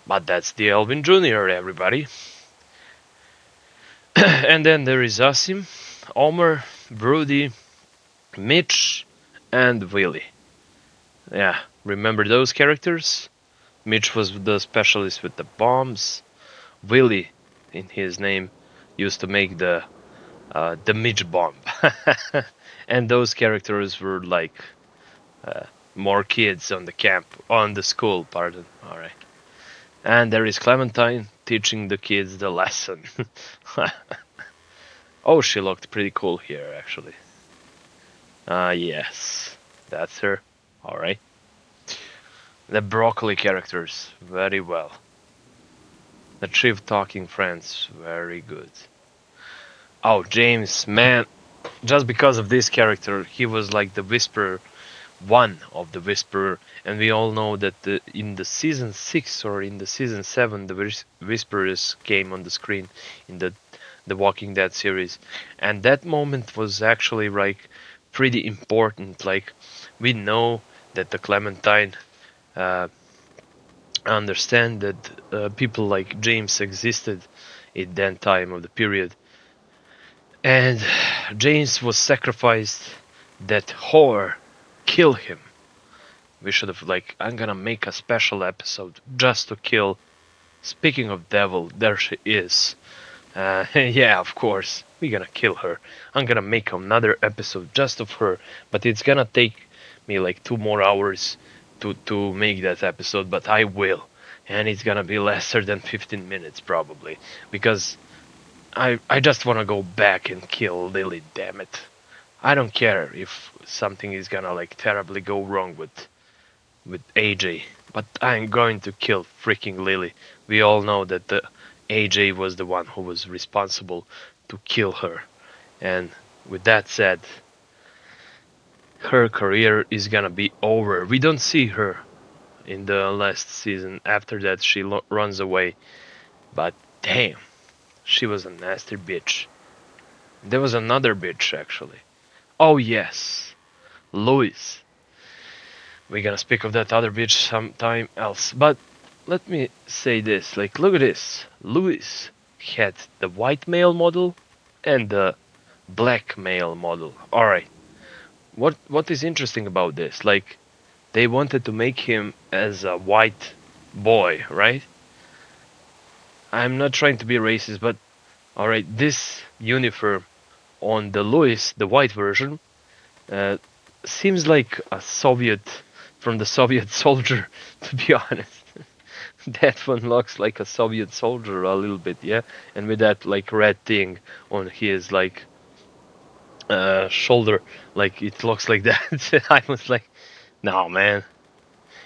But that's the Alvin Jr., everybody. And then there is Asim, Omer, Brody, Mitch, and Willie. Yeah, remember those characters? Mitch was the specialist with the bombs. Willie, in his name, used to make the Mitch bomb. And those characters were like uh, more kids on the school, pardon. Alright. And there is Clementine teaching the kids the lesson. Oh, she looked pretty cool here, actually. Yes, that's her. Alright. The broccoli characters, very well. The chief talking friends, very good. Oh, James, man, just because of this character, he was like the Whisperer, one of the Whisperer, and we all know that in the season 6 or in the season 7, the Whisperers came on the screen in the Walking Dead series, and that moment was actually like pretty important. Like, we know that the Clementine understand that people like James existed in that time of the period, and James was sacrificed that horror kill him. We should have like, I'm gonna make a special episode just to kill. Speaking of devil, there she is. Yeah, of course, we're gonna kill her. I'm gonna make another episode just of her, but it's gonna take me like 2 more hours to make that episode, but I will. And it's gonna be lesser than 15 minutes probably, because I just wanna go back and kill Lily, damn it. I don't care if something is gonna like terribly go wrong with AJ, but I'm going to kill freaking Lily. We all know that the AJ was the one who was responsible to kill her. And with that said, her career is gonna be over. We don't see her in the last season. After that, she runs away. But damn, she was a nasty bitch. There was another bitch actually. Oh yes, Louis. We're gonna speak of that other bitch sometime else. But let me say this, like, look at this. Louis had the white male model and the black male model. Alright. What is interesting about this? Like, they wanted to make him as a white boy, right? I'm not trying to be racist, but alright, this uniform on the Louis, the white version, uh, seems like a Soviet from the Soviet soldier, to be honest. That one looks like a Soviet soldier a little bit, yeah? And with that like red thing on his like shoulder, like it looks like that. I was like, no man,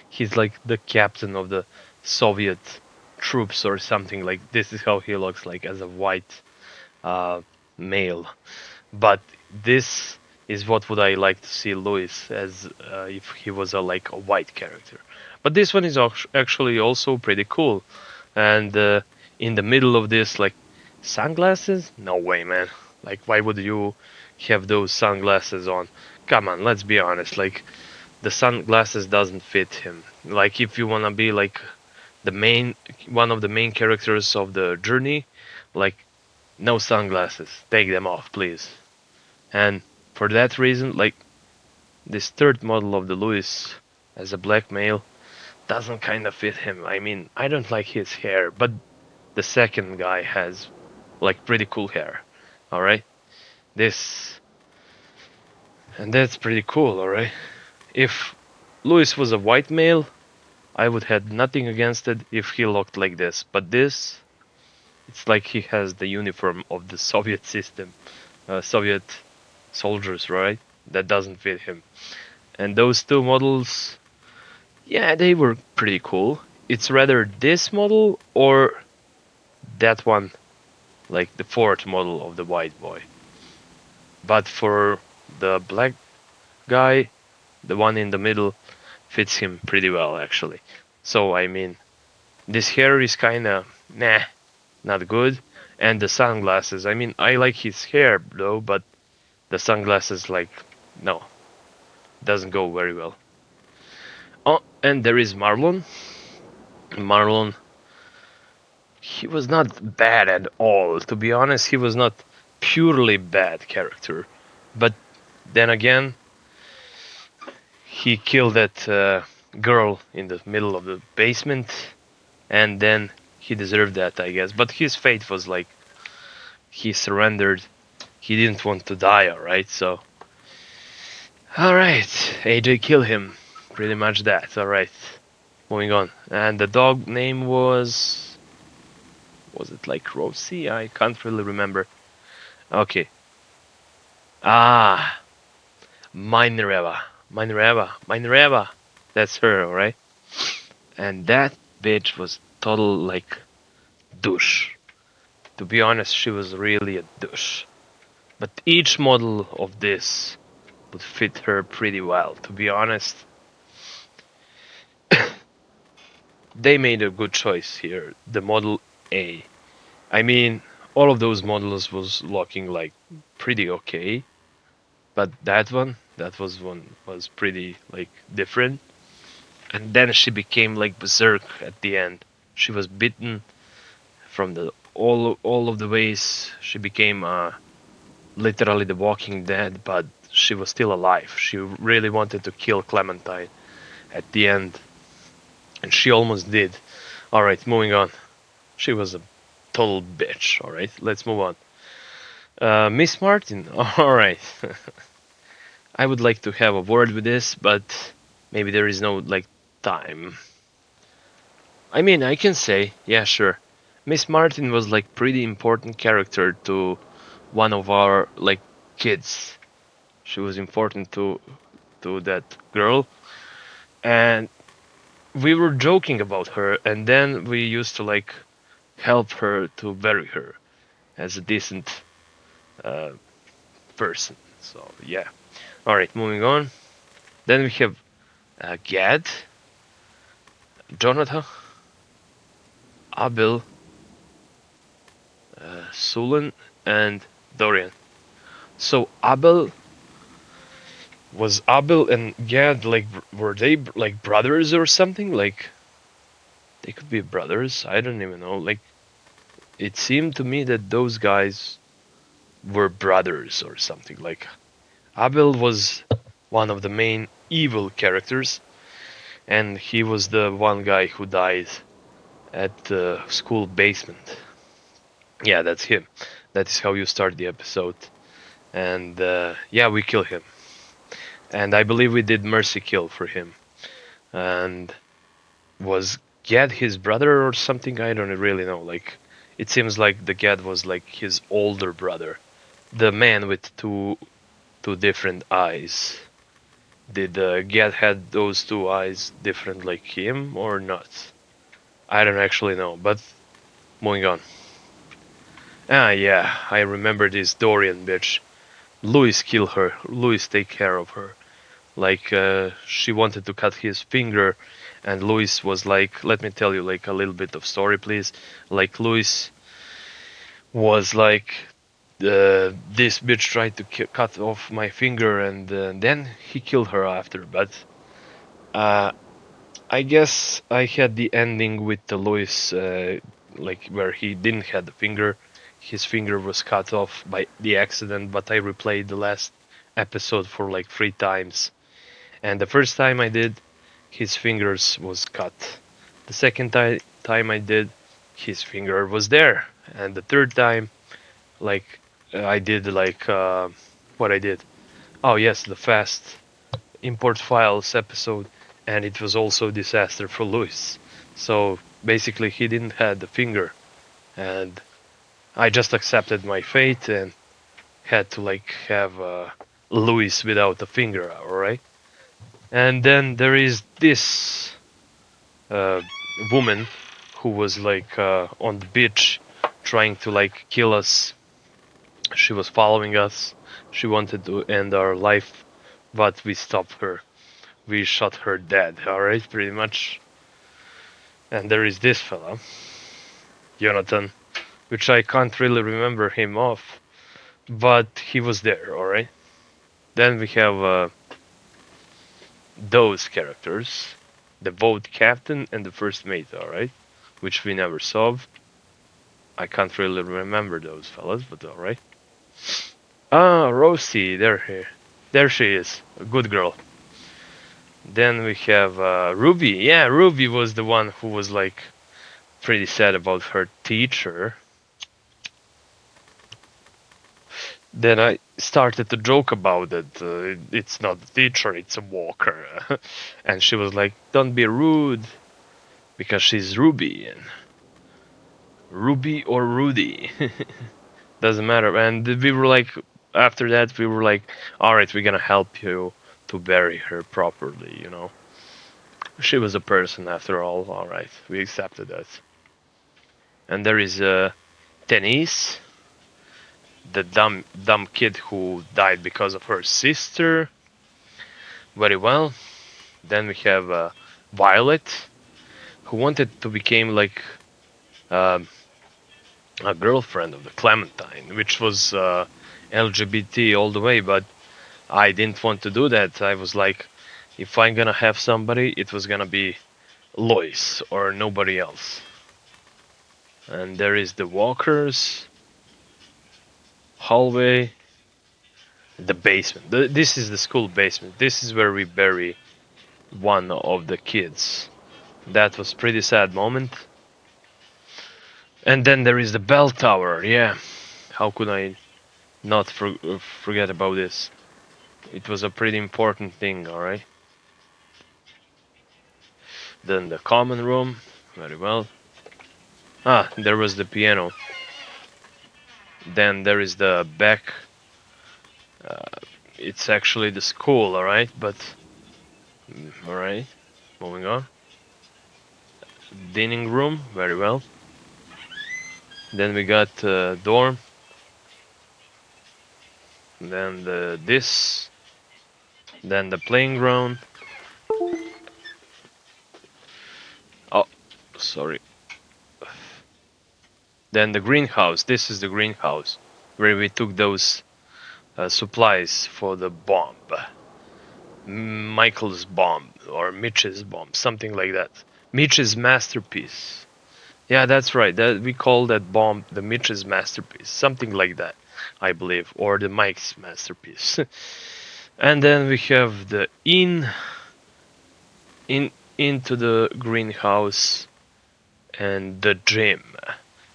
he's like the captain of the Soviet troops or something. Like this is how he looks like as a white uh, male. But this is what would I like to see Louis as if he was a like a white character. But this one is actually also pretty cool. And in the middle of this, like sunglasses? No way, man. Like, why would you have those sunglasses on? Come on, let's be honest. Like, the sunglasses doesn't fit him. Like, if you wanna be like the main one of the main characters of the journey, like no sunglasses. Take them off, please. And for that reason, like this third model of the Louis as a black male doesn't kind of fit him. I mean, I don't like his hair, but the second guy has like pretty cool hair. All right, this and that's pretty cool. All right, if Louis was a white male, I would have nothing against it if he looked like this. But this, it's like he has the uniform of the Soviet system, Soviet soldiers, right? That doesn't fit him. And those two models, yeah, they were pretty cool. It's rather this model or that one, like the fourth model of the white boy. But for the black guy, the one in the middle fits him pretty well actually. So I mean, this hair is kinda nah, not good. And the sunglasses, I mean, I like his hair though, but the sunglasses, like, no, doesn't go very well. Oh, and there is Marlon. Marlon, he was not bad at all. To be honest, he was not purely bad character. But then again, he killed that girl in the middle of the basement, and then he deserved that, I guess. But his fate was like he surrendered. He didn't want to die, alright? So, alright, AJ kill him. Pretty much that, alright. Moving on. And the dog name was... Was it like Rosie? I can't really remember. Okay. Ah, Minerva. Minerva. That's her, alright? And that bitch was total, like, douche. To be honest, she was really a douche. But each model of this would fit her pretty well. To be honest, they made a good choice here. The Model A. I mean, all of those models was looking like pretty okay, but that was pretty like different. And then she became like berserk at the end. She was bitten from the all of the ways. She became literally the Walking Dead, but she was still alive. She really wanted to kill Clementine at the end, and she almost did. All right, moving on. She was a total bitch. All right, let's move on. Miss Martin. All right. I would like to have a word with this, but maybe there is no like time. I mean, I can say, yeah, sure. Miss Martin was like pretty important character to one of our like kids. She was important to that girl, and we were joking about her, and then we used to like help her to bury her as a decent uh, person. So yeah. All right, moving on. Then we have Gad, Jonathan, Abel, Sulan, and Dorian. So Abel and Gad, like, were they like brothers or something? Like, they could be brothers. I don't even know. Like, it seemed to me that those guys were brothers or something. Like, Abel was one of the main evil characters, and he was the one guy who died at the school basement. Yeah, that's him. That is how you start the episode. And yeah, we kill him. And I believe we did mercy kill for him. And was Gad his brother or something? I don't really know. Like, it seems like the Gad was like his older brother, the man with two different eyes. Did Gad had those two eyes different like him or not? I don't actually know. But moving on. Ah, yeah, I remember this Dorian bitch. Louis killed her. Louis take care of her. Like, she wanted to cut his finger, and Louis was like, let me tell you like a little bit of story, please. Like, Louis was like, this bitch tried to cut off my finger, and then he killed her after. But uh, I guess I had the ending with the Louis, like, where he didn't have the finger. His finger was cut off by the accident, but I replayed the last episode for like 3 times. And the first time I did, his fingers was cut. The second time I did, his finger was there. And the third time, like, I did like, what I did. Oh yes, the fast import files episode. and it was also a disaster for Louis. So basically, he didn't have the finger, and I just accepted my fate and had to like have Louis without a finger, alright? And then there is this uh, woman who was like on the beach trying to like kill us. She was following us. She wanted to end our life, but we stopped her. We shot her dead, alright, pretty much. And there is this fella, Jonathan, which I can't really remember him off, but he was there, alright? Then we have those characters, the boat captain and the first mate, alright? Which we never solved. I can't really remember those fellas, but alright. Ah, Rosie, there she is, a good girl. Then we have Ruby. Yeah, Ruby was the one who was like pretty sad about her teacher. Then I started to joke about it. It's not a teacher, it's a walker. And she was like, "Don't be rude," because she's Ruby, and Ruby or Rudy doesn't matter. And we were like, after that, we were like, "All right, we're gonna help you to bury her properly," you know. She was a person after all. All right, we accepted that. And there is Denise, the dumb kid who died because of her sister. Very well. Then we have Violet, who wanted to become like um a girlfriend of the Clementine, which was LGBT all the way, but I didn't want to do that. I was like, if I'm gonna have somebody, it was gonna be Lois or nobody else. And there is the walkers, hallway, the basement. This is the school basement. This is where we bury one of the kids. That was pretty sad moment. And then there is the bell tower. Yeah, how could I not forget about this? It was a pretty important thing, alright? Then the common room. Very well. Ah, there was the piano. Then there is the back. Uh, it's actually the school, alright? But, alright. Moving on. Dining room. Very well. Then we got dorm. Then this. Then the playing ground. Oh, sorry. Then the greenhouse. This is the greenhouse where we took those supplies for the bomb. Michael's bomb or Mitch's bomb, something like that. Mitch's masterpiece. Yeah, that's right. That we call that bomb the Mitch's masterpiece, something like that, I believe, or the Mike's masterpiece. And then we have the in into the greenhouse and the gym,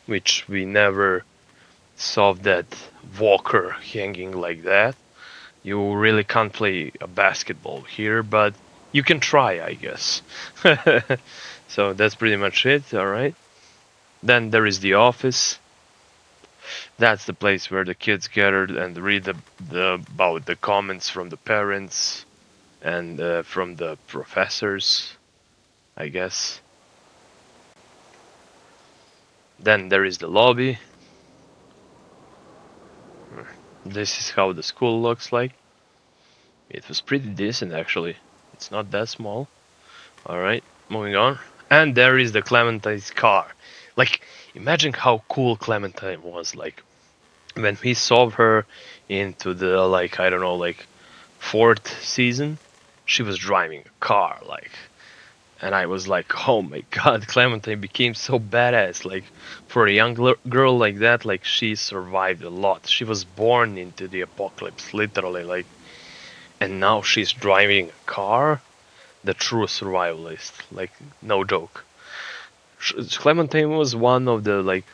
which we never saw that Walker hanging like that. You really can't play a basketball here, but you can try, I guess. So that's pretty much it, alright? Then there is the office. That's the place where the kids gathered and read about the comments from the parents and from the professors, I guess. Then there is the lobby. This is how the school looks like. It was pretty decent actually. It's not that small. Alright, moving on. And there is the Clementine's car. Like, imagine how cool Clementine was. Like, when we saw her into the, like, I don't know, like, fourth season, she was driving a car, like. And I was like, oh my god, Clementine became so badass. Like, for a young girl like that, like, she survived a lot. She was born into the apocalypse, literally, like. And now she's driving a car, the true survivalist, like no joke. Clementine was one of the like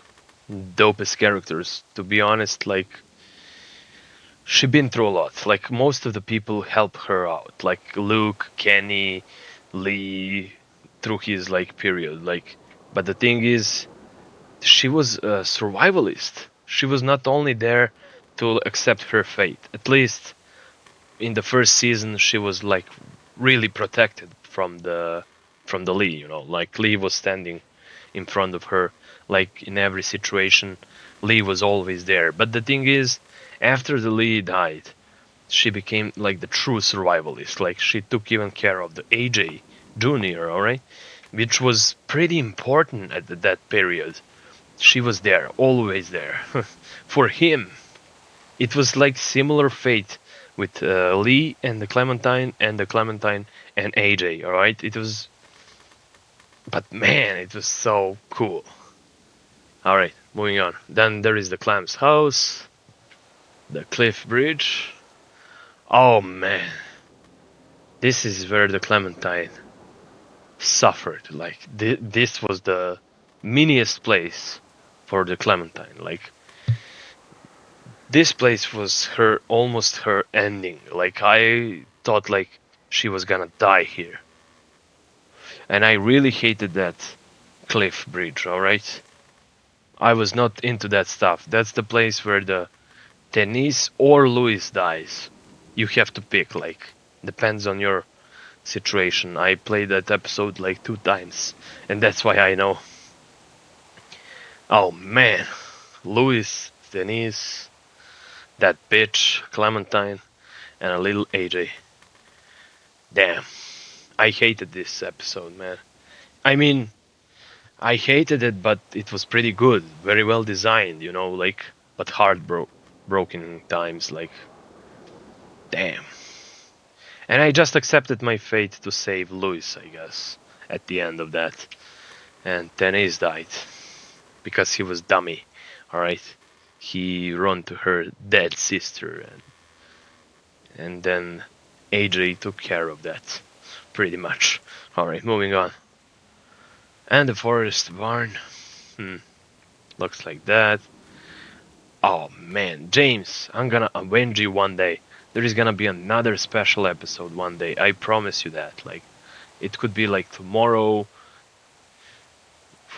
dopest characters, to be honest. Like she been through a lot. Like most of the people help her out, like Luke, Kenny, Lee through his like period. Like, but the thing is, she was a survivalist. She was not only there to accept her fate. At least in the first season, she was like really protected from the Lee. You know, like Lee was standing in front of her, like in every situation. Lee was always there. But the thing is, after the Lee died, she became like the true survivalist. Like she took even care of the AJ Junior, alright, which was pretty important at that period. She was there, always there, for him. It was like similar fate with Lee and the Clementine and AJ. Alright, it was, but man, it was so cool. Alright, moving on. Then there is the Clam's house, the cliff bridge. Oh man, this is where the Clementine suffered. Like this was the miniest place for the Clementine. Like this place was her almost her ending. Like I thought like she was gonna die here. And I really hated that cliff bridge, alright? I was not into that stuff. That's the place where the Denise or Louis dies. You have to pick, like, depends on your situation. I played that episode like 2 times, and that's why I know. Oh man, Louis, Denise, that bitch, Clementine, and a little AJ. Damn, I hated this episode, man. I mean, I hated it, but it was pretty good, very well designed, you know, like, but broken times, like, damn. And I just accepted my fate to save Louis, I guess, at the end of that. And Denise died because he was dummy, alright? He run to her dead sister, and then AJ took care of that, pretty much. Alright, moving on. And the forest barn. Looks like that. Oh man, James, I'm gonna avenge you one day. There is gonna be another special episode one day. I promise you that. Like, it could be like tomorrow.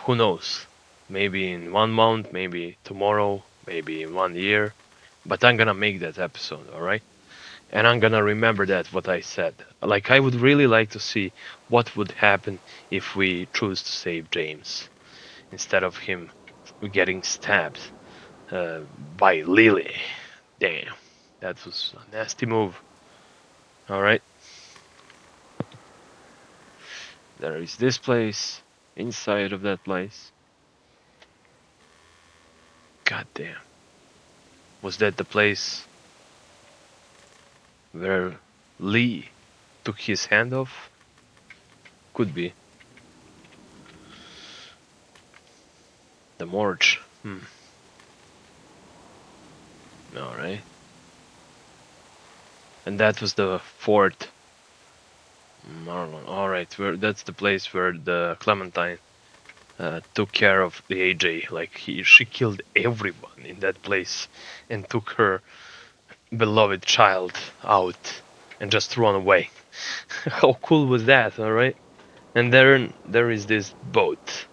Who knows? Maybe in 1 month, maybe tomorrow, maybe in 1 year. But I'm gonna make that episode, alright? And I'm gonna remember that, what I said. Like, I would really like to see what would happen if we choose to save James instead of him getting stabbed uh, by Lily. Damn, that was a nasty move. Alright, there is this place, inside of that place. God damn. Was that the place where Lee took his hand off? Could be. The morgue. Alright. And that was the fort. Marlon. Alright, that's the place where the Clementine took care of the AJ. Like she killed everyone in that place and took her beloved child out and just run away. How cool was that? Alright. And there is this boat.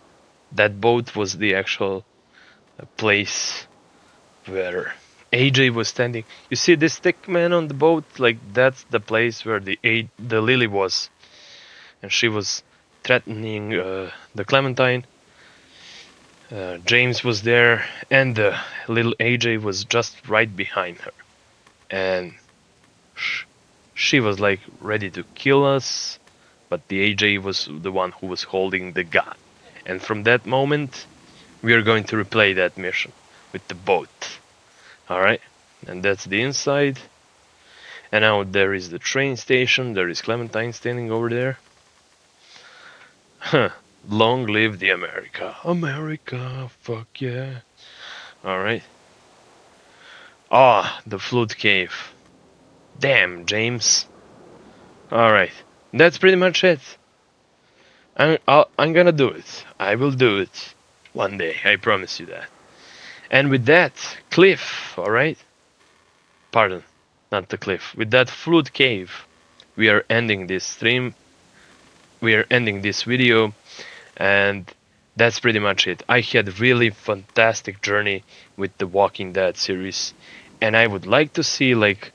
That boat was the actual place where AJ was standing. You see this stick man on the boat? Like that's the place where the Lily was, and she was threatening the Clementine. James was there, and the little AJ was just right behind her, and she was like ready to kill us, but the AJ was the one who was holding the gun. And from that moment, we are going to replay that mission with the boat. Alright, and that's the inside. And now there is the train station. There is Clementine standing over there. Huh. Long live the America. America, fuck yeah. Alright. Ah, the Flood Cave. Damn, James. Alright, that's pretty much it. I'm gonna do it. I will do it. One day, I promise you that. And with that, cliff, alright? Pardon, not the cliff. With that Flood Cave, we are ending this stream. we are ending this video, and that's pretty much it. I had really fantastic journey with the Walking Dead series, and I would like to see like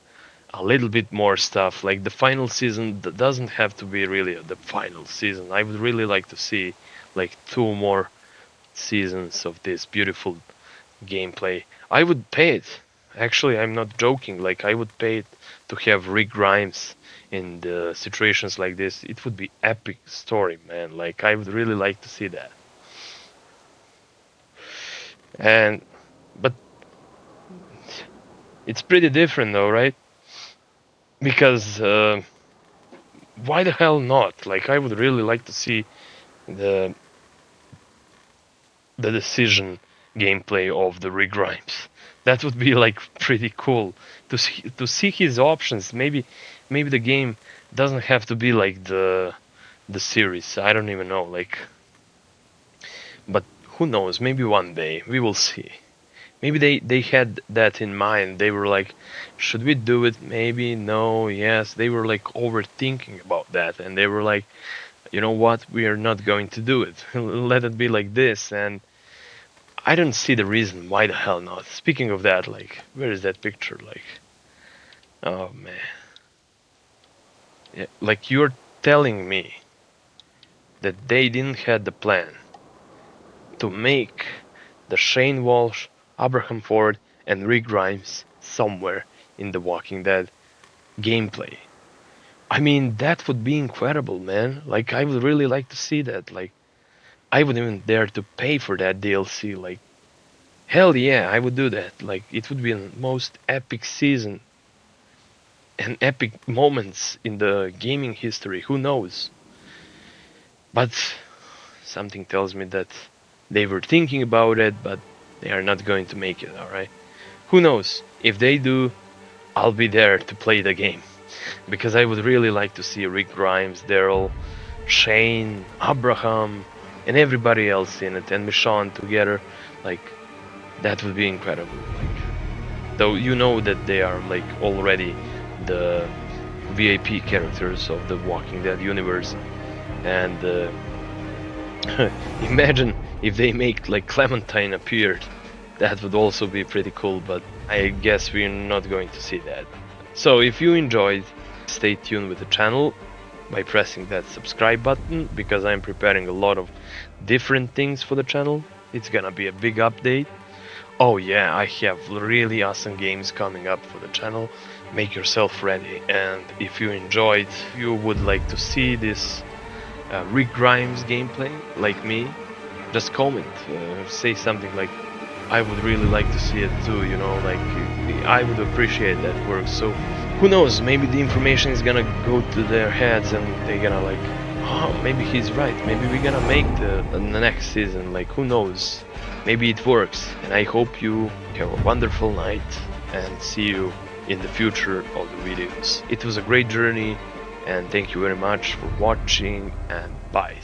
a little bit more stuff. Like the final season doesn't have to be really the final season. I would really like to see like 2 more seasons of this beautiful gameplay. I would pay it. Actually, I'm not joking. Like I would pay it to have Rick Grimes in the situations like this. It would be epic story, man. Like I would really like to see that. And but it's pretty different though, right? Because why the hell not? Like I would really like to see the the decision gameplay of the Rick Grimes. That would be like pretty cool to see his options. Maybe the game doesn't have to be like the series. I don't even know. Like, but who knows? Maybe one day we will see. Maybe they had that in mind. They were like, should we do it? Maybe no. Yes. They were like overthinking about that, and they were like, you know what? We are not going to do it. Let it be like this. And I don't see the reason why the hell not. Speaking of that, like, where is that picture? Like, oh man. Yeah, like you're telling me that they didn't had the plan to make the Shane Walsh, Abraham Ford, and Rick Grimes somewhere in the Walking Dead gameplay. I mean, that would be incredible, man. Like, I would really like to see that. Like, I would even dare to pay for that DLC. Like, hell yeah, I would do that. Like, it would be the most epic season and epic moments in the gaming history. Who knows? But something tells me that they were thinking about it, but they are not going to make it, alright? Who knows? If they do, I'll be there to play the game. Because I would really like to see Rick Grimes, Daryl, Shane, Abraham, and everybody else in it, and Michonne together. Like, that would be incredible. Like, though you know that they are like already the VIP characters of the Walking Dead universe, and imagine if they make like Clementine appeared. That would also be pretty cool, but I guess we're not going to see that. So if you enjoyed, stay tuned with the channel by pressing that subscribe button, because I'm preparing a lot of different things for the channel. It's gonna be a big update. Oh yeah, I have really awesome games coming up for the channel. Make yourself ready, and if you enjoyed, you would like to see this Rick Grimes gameplay like me, just comment, say something like, I would really like to see it too, you know, like I would appreciate that work. So who knows, maybe the information is gonna go to their heads and they're gonna like, oh, maybe he's right, maybe we're gonna make the next season. Like, who knows, maybe it works. And I hope you have a wonderful night, and see you in the future of the videos. It was a great journey, and thank you very much for watching, and bye.